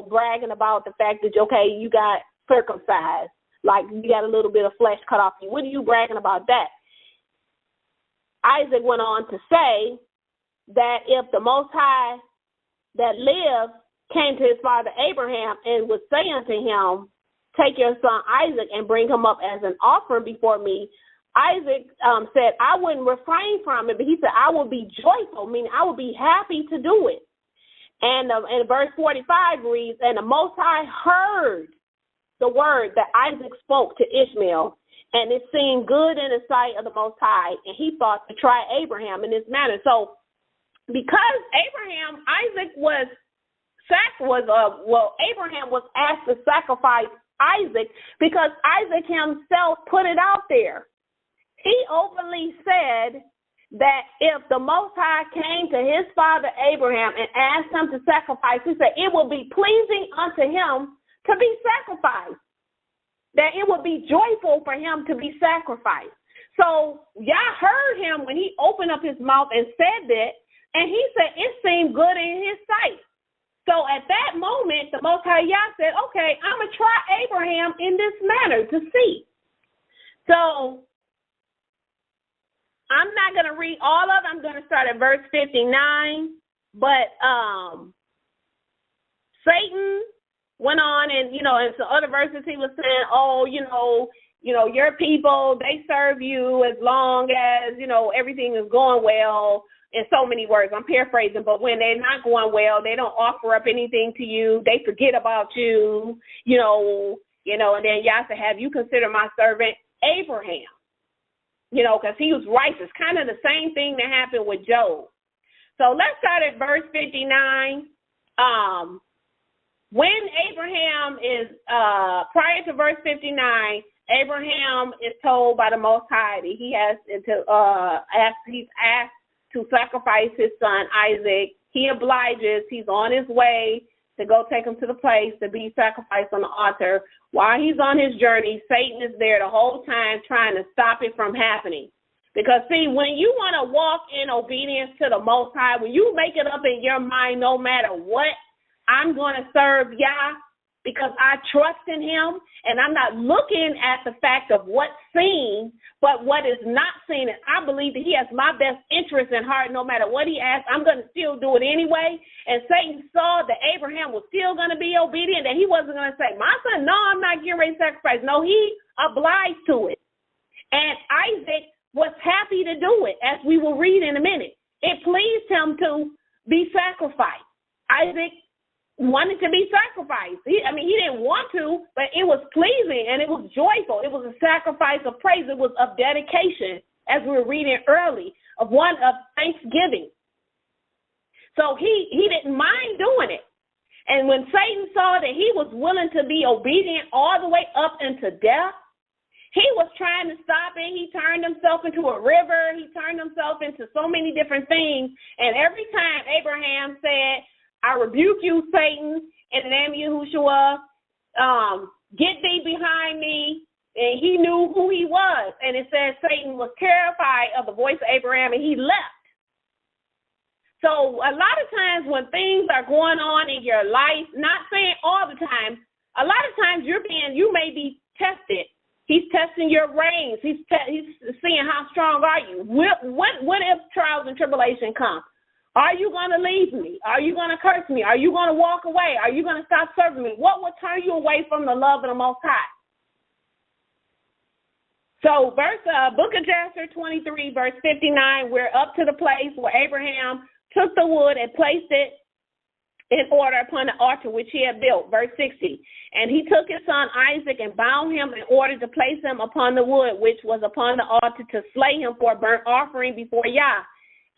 bragging about the fact that, okay, you got circumcised, like you got a little bit of flesh cut off you. What are you bragging about that? Isaac went on to say that if the Most High that lived came to his father Abraham and would say unto him, take your son Isaac and bring him up as an offering before me, Isaac said, I wouldn't refrain from it, but he said, I will be joyful, meaning I will be happy to do it. And verse 45 reads, and the Most High heard the word that Isaac spoke to Ishmael, and it seemed good in the sight of the Most High, and he thought to try Abraham in this manner. So because Isaac was Abraham was asked to sacrifice Isaac because Isaac himself put it out there. He openly said that if the Most High came to his father Abraham and asked him to sacrifice, he said it will be pleasing unto him to be sacrificed, that it would be joyful for him to be sacrificed. So Yah heard him when he opened up his mouth and said that, and he said it seemed good in his sight. So at that moment, the Most High Yah said, okay, I'm going to try Abraham in this manner to see. So I'm not going to read all of it. I'm going to start at verse 59. But Satan went on, and, in some other verses he was saying, your people, they serve you as long as, everything is going well. In so many words, I'm paraphrasing, but when they're not going well, they don't offer up anything to you. They forget about you, and then Yah said, have you considered my servant Abraham? Because he was righteous. Kind of the same thing that happened with Job. So let's start at verse 59. When Abraham is, prior to verse 59, Abraham is told by the Most High that he has he's asked to sacrifice his son Isaac. He obliges. He's on his way to go take him to the place to be sacrificed on the altar. While he's on his journey, Satan is there the whole time trying to stop it from happening. Because, see, when you want to walk in obedience to the Most High, when you make it up in your mind, no matter what, I'm going to serve Yah because I trust in him, and I'm not looking at the fact of what's seen, but what is not seen. And I believe that he has my best interest in heart. No matter what he asks, I'm going to still do it anyway. And Satan saw that Abraham was still going to be obedient, that he wasn't going to say, my son, no, I'm not getting ready to sacrifice. No, he obliged to it. And Isaac was happy to do it, as we will read in a minute. It pleased him to be sacrificed. Isaac wanted to be sacrificed. He didn't want to, but it was pleasing and it was joyful. It was a sacrifice of praise. It was of dedication, as we were reading early, of thanksgiving. So he didn't mind doing it. And when Satan saw that he was willing to be obedient all the way up into death, He was trying to stop it. He turned himself into a river. He turned himself into so many different things. And every time Abraham said, I rebuke you, Satan, in the name of Yahushua, get thee behind me. And he knew who he was. And it says Satan was terrified of the voice of Abraham, and he left. So a lot of times when things are going on in your life, not saying all the time, a lot of times you may be tested. He's testing your reins. He's seeing how strong are you. What if trials and tribulation come? Are you going to leave me? Are you going to curse me? Are you going to walk away? Are you going to stop serving me? What will turn you away from the love of the Most High? So Book of Jasher 23, verse 59, we're up to the place where Abraham took the wood and placed it in order upon the altar which he had built, verse 60. And he took his son Isaac and bound him in order to place him upon the wood which was upon the altar to slay him for a burnt offering before Yah.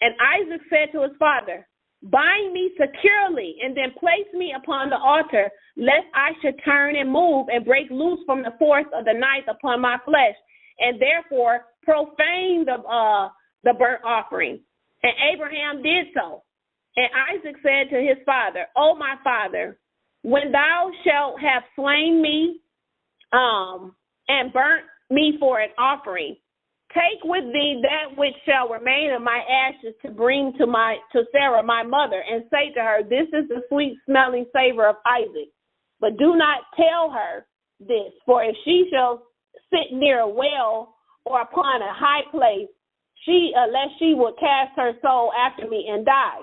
And Isaac said to his father, bind me securely and then place me upon the altar, lest I should turn and move and break loose from the force of the knife upon my flesh, and therefore profane the burnt offering. And Abraham did so. And Isaac said to his father, O my father, when thou shalt have slain me and burnt me for an offering, take with thee that which shall remain of my ashes to bring to Sarah my mother, and say to her, this is the sweet-smelling savor of Isaac. But do not tell her this, for if she shall sit near a well or upon a high place, lest she will cast her soul after me and die.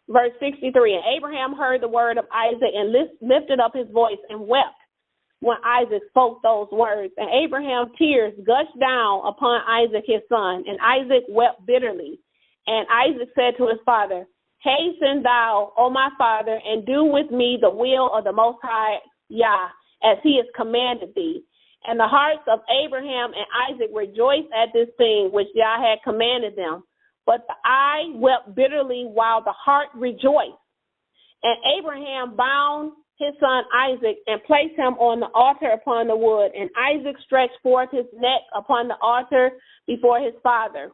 Verse 63, and Abraham heard the word of Isaac and lifted up his voice and wept when Isaac spoke those words. And Abraham's tears gushed down upon Isaac his son, and Isaac wept bitterly. And Isaac said to his father, hasten thou, O my father, and do with me the will of the Most High Yah, as he has commanded thee. And the hearts of Abraham and Isaac rejoiced at this thing which Yah had commanded them. But the eye wept bitterly while the heart rejoiced. And Abraham bound his son Isaac and placed him on the altar upon the wood. And Isaac stretched forth his neck upon the altar before his father.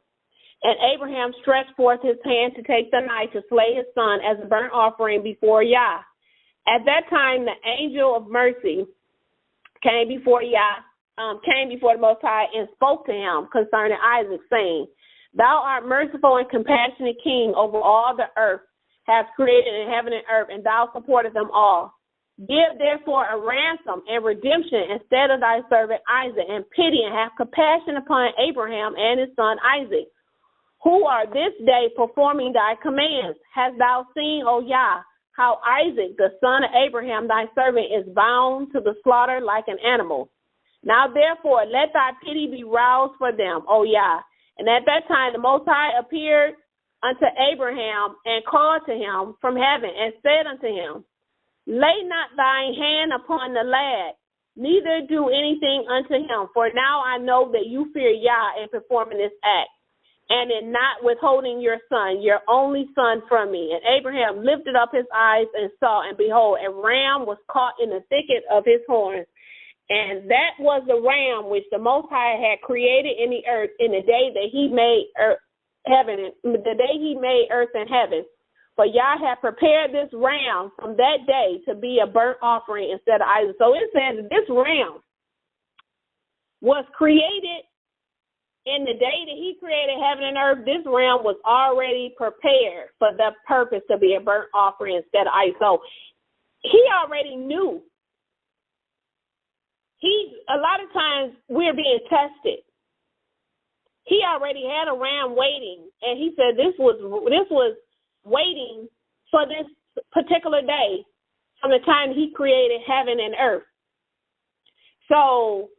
And Abraham stretched forth his hand to take the knife to slay his son as a burnt offering before Yah. At that time, the angel of mercy came before the Most High and spoke to him concerning Isaac, saying, thou art merciful and compassionate king over all the earth, hast created in heaven and earth, and thou supportest them all. Give therefore a ransom and redemption instead of thy servant Isaac, and pity and have compassion upon Abraham and his son Isaac, who are this day performing thy commands. Hast thou seen, O Yah, how Isaac, the son of Abraham, thy servant, is bound to the slaughter like an animal? Now therefore let thy pity be roused for them, O Yah. And at that time the Most High appeared unto Abraham and called to him from heaven and said unto him, lay not thine hand upon the lad, neither do anything unto him, for now I know that you fear Yah in performing this act, and in not withholding your son, your only son, from me. And Abraham lifted up his eyes and saw, and behold, a ram was caught in the thicket of his horns. And that was the ram which the Most High had created in the earth in the day that he made earth and heaven. For Yah had prepared this ram from that day to be a burnt offering instead of Isaac. So it says this ram was created in the day that he created heaven and earth. This ram was already prepared for the purpose to be a burnt offering instead of Isaac. So he already knew. A lot of times we're being tested. He already had a ram waiting, and he said this was waiting for this particular day from the time he created heaven and earth. So,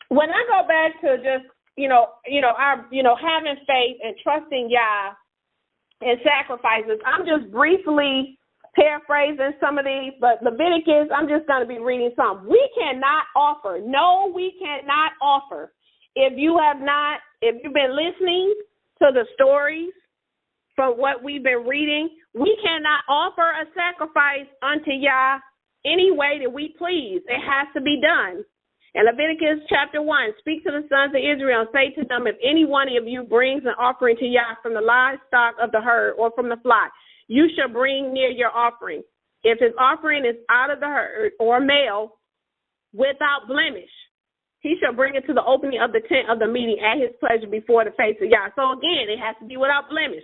when I go back to just having faith and trusting Yah and sacrifices, I'm just briefly paraphrasing some of these, but Leviticus, I'm just going to be reading some. We cannot offer. No, we cannot offer. If you've been listening to the stories from what we've been reading, we cannot offer a sacrifice unto Yah any way that we please. It has to be done. In Leviticus chapter 1, speak to the sons of Israel and say to them, if any one of you brings an offering to Yah from the livestock of the herd or from the flock, you shall bring near your offering. If his offering is out of the herd or male, without blemish, he shall bring it to the opening of the tent of the meeting at his pleasure before the face of Yah. So again, it has to be without blemish.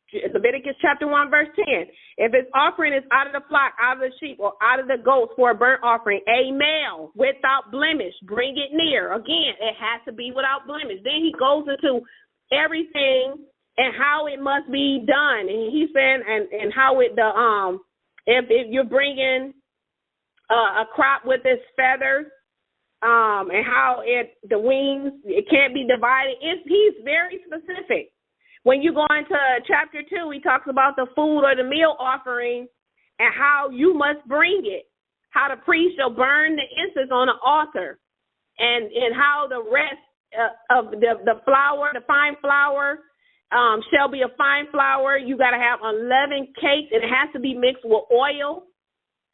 Leviticus chapter 1, verse 10. If his offering is out of the flock, out of the sheep, or out of the goats for a burnt offering, a male without blemish, bring it near. Again, it has to be without blemish. Then he goes into everything and how it must be done. And he's saying, and how it, if you're bringing a crop with its feathers, and how the wings, it can't be divided. He's very specific. When you go into chapter 2, he talks about the food or the meal offering and how you must bring it, how the priest shall burn the incense on the altar, and how the rest of the flour, the fine flour, shall be a fine flour. You got to have unleavened cakes, and it has to be mixed with oil.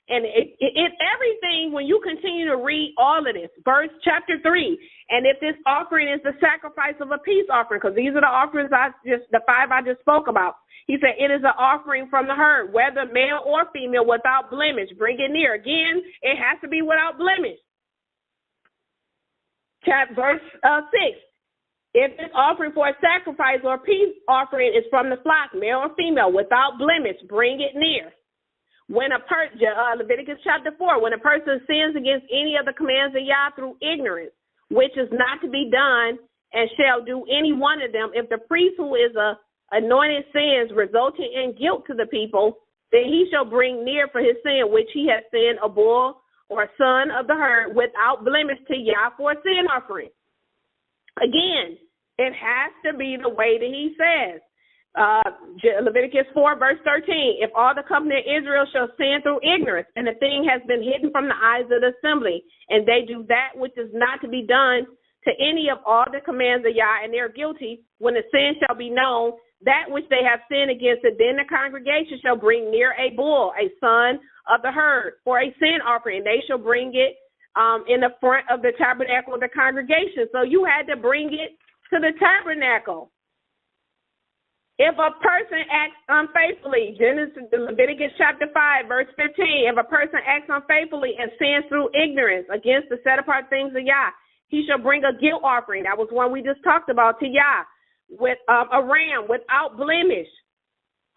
And it everything, when you continue to read all of this, verse chapter 3, and if this offering is the sacrifice of a peace offering, because these are the offerings the 5 I just spoke about. He said it is an offering from the herd, whether male or female, without blemish. Bring it near. Again, it has to be without blemish. Verse 6. If this offering for a sacrifice or peace offering is from the flock, male or female, without blemish, bring it near. When Leviticus chapter 4, when a person sins against any of the commands of Yah through ignorance, which is not to be done, and shall do any one of them, if the priest who is anointed sins, resulting in guilt to the people, then he shall bring near for his sin, which he has sinned, a bull or a son of the herd, without blemish to Yah for a sin offering. Again, it has to be the way that he says. Leviticus 4, verse 13, if all the company of Israel shall sin through ignorance, and the thing has been hidden from the eyes of the assembly, and they do that which is not to be done to any of all the commands of Yah, and they are guilty, when the sin shall be known, that which they have sinned against it, then the congregation shall bring near a bull, a son of the herd, for a sin offering, and they shall bring it in the front of the tabernacle of the congregation. So you had to bring it to the tabernacle. If a person acts unfaithfully, Leviticus chapter 5, verse 15, if a person acts unfaithfully and sins through ignorance against the set-apart things of Yah, he shall bring a guilt offering. That was one we just talked about, to Yah, with a ram without blemish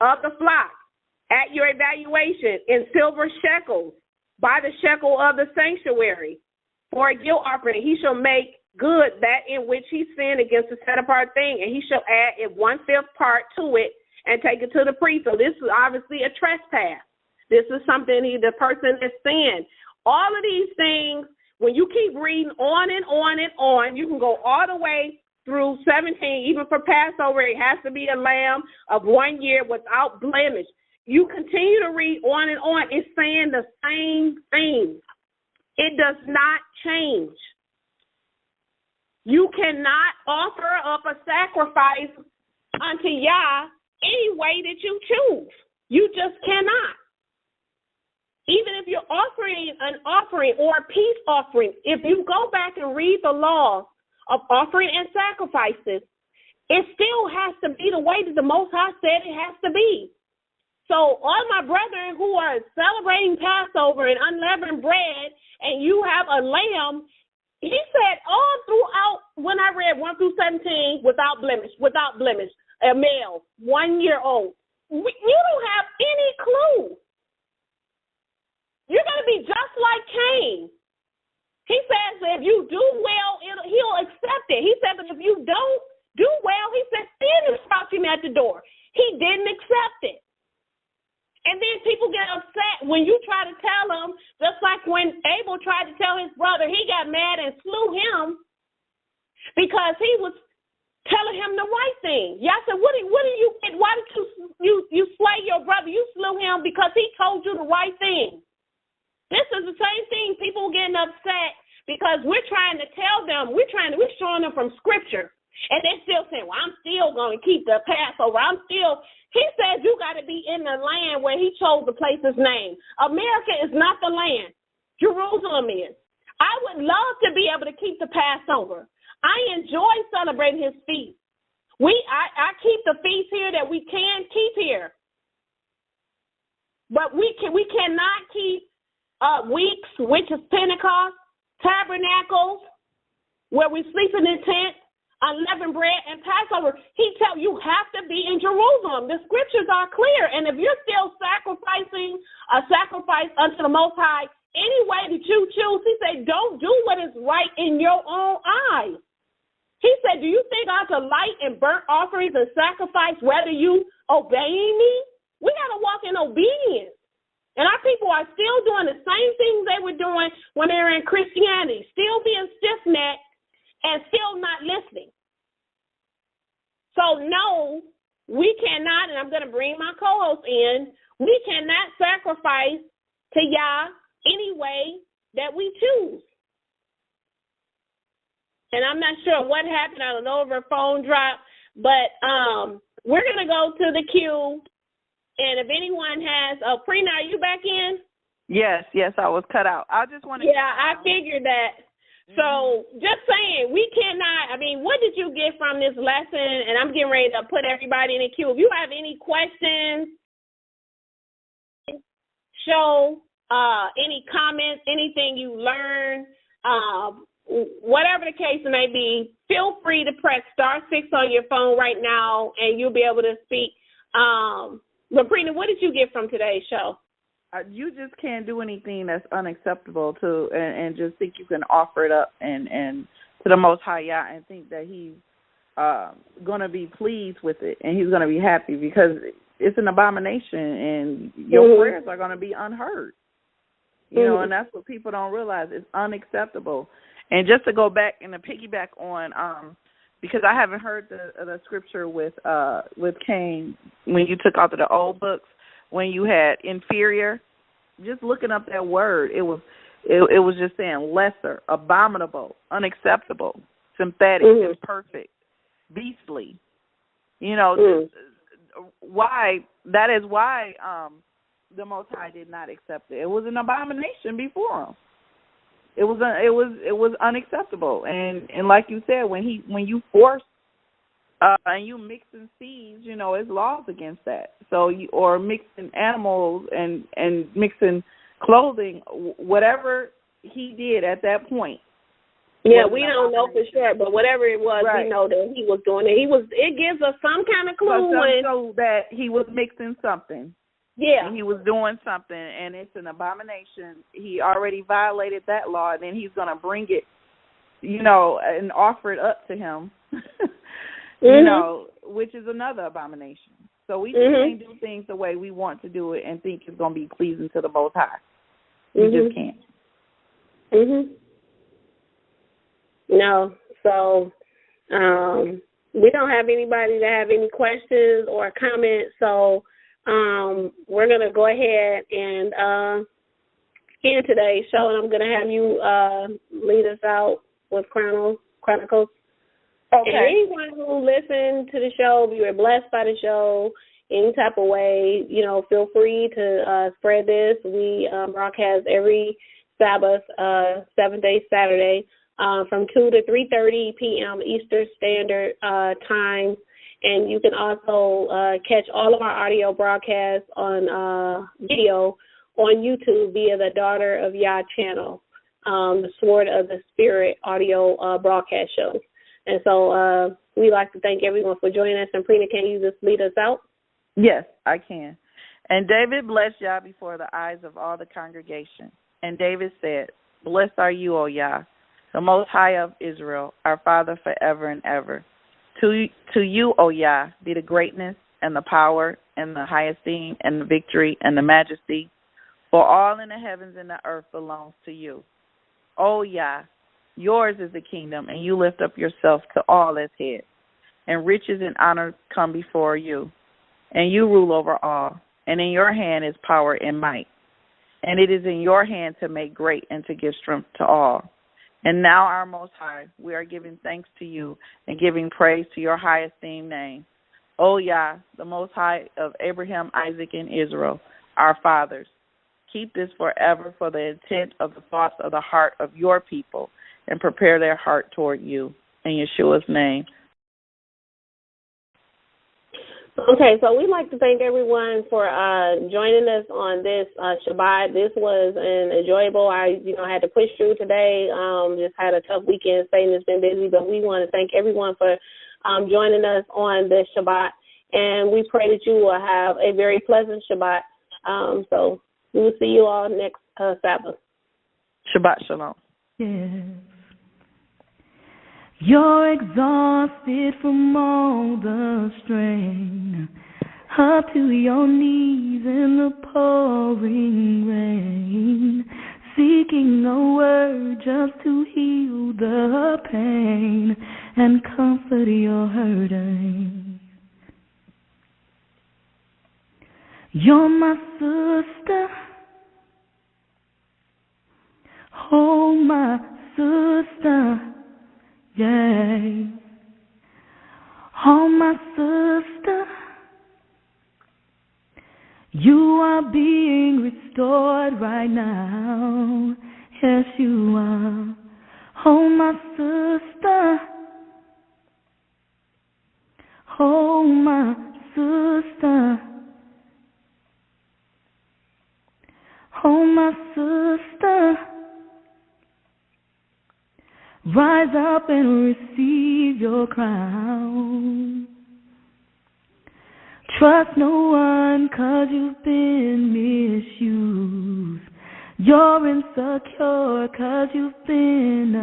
of the flock at your evaluation in silver shekels by the shekel of the sanctuary for a guilt offering. He shall make good that in which he sinned against the set-apart thing, and he shall add 1/5 part to it and take it to the priest. So this is obviously a trespass. This is something the person has sinned. All of these things, when you keep reading on and on and on, you can go all the way through 17. Even for Passover, it has to be a lamb of 1 year without blemish. You continue to read on and on. It's saying the same thing. It does not change. You cannot offer up a sacrifice unto Yah any way that you choose. You just cannot. Even if you're offering an offering or a peace offering, if you go back and read the laws of offering and sacrifices, it still has to be the way that the Most High said it has to be. So all my brethren who are celebrating Passover and unleavened bread, and you have a lamb, he said all throughout, when I read 1 through 17, without blemish, a male, 1 year old. You don't have any clue. You're going to be just like Cain. He says if you do well, he'll accept it. He said, but if you don't do well, he said, sin is crouching at the door. He didn't accept it. And then people get upset when you try to tell them, just like when Abel tried to tell his brother, he got mad and slew him because he was telling him the right thing. Y'all said, why did you slay your brother? You slew him because he told you the right thing. This is the same thing. People getting upset because we're trying to tell them, we're showing them from Scripture. And they're still saying, well, I'm still going to keep the Passover. He says you got to be in the land where he chose to place his name. America is not the land. Jerusalem is. I would love to be able to keep the Passover. I enjoy celebrating his feast. I keep the feast here that we can keep here. But we cannot keep weeks, which is Pentecost, tabernacles, where we sleeping in tents, unleavened bread, and Passover. He tells you have to be in Jerusalem. The scriptures are clear. And if you're still sacrificing a sacrifice unto the Most High any way that you choose, he said, don't do what is right in your own eyes. He said, do you think I could light and burnt offerings and sacrifice whether you obeying me? We got to walk in obedience. And our people are still doing the same things they were doing when they were in Christianity, still being stiff-necked and still not listening. So, no, we cannot, and I'm going to bring my co-host in, we cannot sacrifice to Yah any way that we choose. And I'm not sure what happened. I don't know if her phone dropped, but we're going to go to the queue. And if anyone has, Prina, are you back in? Yes, I was cut out. I just want to. Yeah, I figured that. So just saying, we cannot, what did you get from this lesson? And I'm getting ready to put everybody in the queue. If you have any questions, show any comments, anything you learned, whatever the case may be, feel free to press *6 on your phone right now, and you'll be able to speak. But, Prina, what did you get from today's show? You just can't do anything that's unacceptable to, and just think you can offer it up and to the Most High Yah and think that he's going to be pleased with it and he's going to be happy, because it's an abomination and your prayers are going to be unheard. You know, and that's what people don't realize. It's unacceptable. And just to go back and to piggyback on, because I haven't heard the scripture with Cain when you took out of the old books, when you had inferior, just looking up that word, it was just saying lesser, abominable, unacceptable, synthetic, imperfect, beastly. You know, why? That is why the Most High did not accept it. It was an abomination before him. It was unacceptable, and like you said, when you force and you mixing seeds, you know, it's laws against that. So or mixing animals and mixing clothing, whatever he did at that point. Yeah, we don't know for sure, but whatever it was, we know that he was doing it. It gives us some kind of clue so that he was mixing something. Yeah. And he was doing something, and it's an abomination. He already violated that law, and then he's going to bring it, you know, and offer it up to him, you know, which is another abomination. So we just can't do things the way we want to do it and think it's going to be pleasing to the Most High. We just can't. No. So we don't have anybody that have any questions or comments, so we're going to go ahead and end today's show, and I'm going to have you lead us out with Chronicles. Okay. And anyone who listened to the show, you were blessed by the show, any type of way, you know, feel free to spread this. We broadcast every Sabbath, 7-day Saturday, from 2 to 3:30 p.m. Eastern Standard Time. And you can also catch all of our audio broadcasts on video on YouTube via the Daughter of Yah channel, the Sword of the Spirit audio broadcast shows. And so we'd like to thank everyone for joining us. And Prina, can you just lead us out? Yes, I can. And David blessed Yah before the eyes of all the congregation. And David said, "Blessed are you, O Yah, the Most High of Israel, our Father forever and ever. To you, O Yah, be the greatness and the power and the high esteem and the victory and the majesty, for all in the heavens and the earth belongs to you. O Yah, yours is the kingdom, and you lift up yourself to all as head, and riches and honor come before you, and you rule over all, and in your hand is power and might, and it is in your hand to make great and to give strength to all. And now, our Most High, we are giving thanks to you and giving praise to your high esteemed name. O Yah, the Most High of Abraham, Isaac, and Israel, our fathers. Keep this forever for the intent of the thoughts of the heart of your people, and prepare their heart toward you. In Yeshua's name. Okay, so we'd like to thank everyone for joining us on this Shabbat. This was enjoyable. I had to push through today. Just had a tough weekend. Satan has been busy, but we want to thank everyone for joining us on this Shabbat. And we pray that you will have a very pleasant Shabbat. So we will see you all next Sabbath. Shabbat shalom. Yes. You're exhausted from all the strain, up to your knees in the pouring rain, seeking a word just to heal the pain and comfort your hurting. You're my sister, oh my sister. Yeah, oh my sister, you are being restored right now. Yes, you are. Oh my sister, oh my sister, oh my sister. Rise up and receive your crown. Trust no one 'cause you've been misused. You're insecure 'cause you've been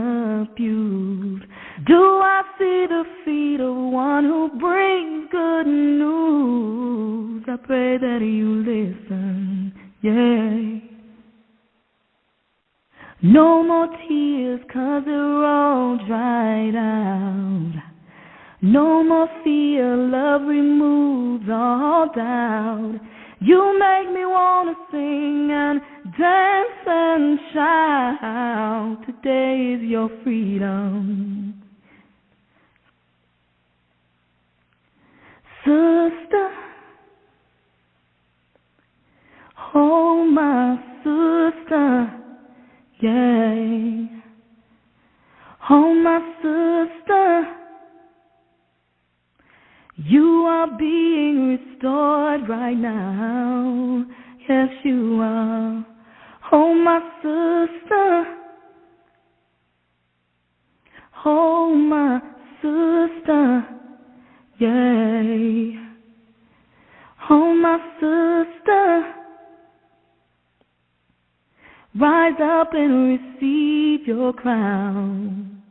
abused. Do I see the feet of one who brings good news? I pray that you listen, yeah. No more tears 'cause they're all dried out. No more fear, love removes all doubt. You make me want to sing and dance and shout. Today is your freedom. Sister, oh my sister. Yeah, oh my sister, you are being restored right now. Yes, you are. Oh my sister, oh my sister. Yeah, oh my sister. Rise up and receive your crown.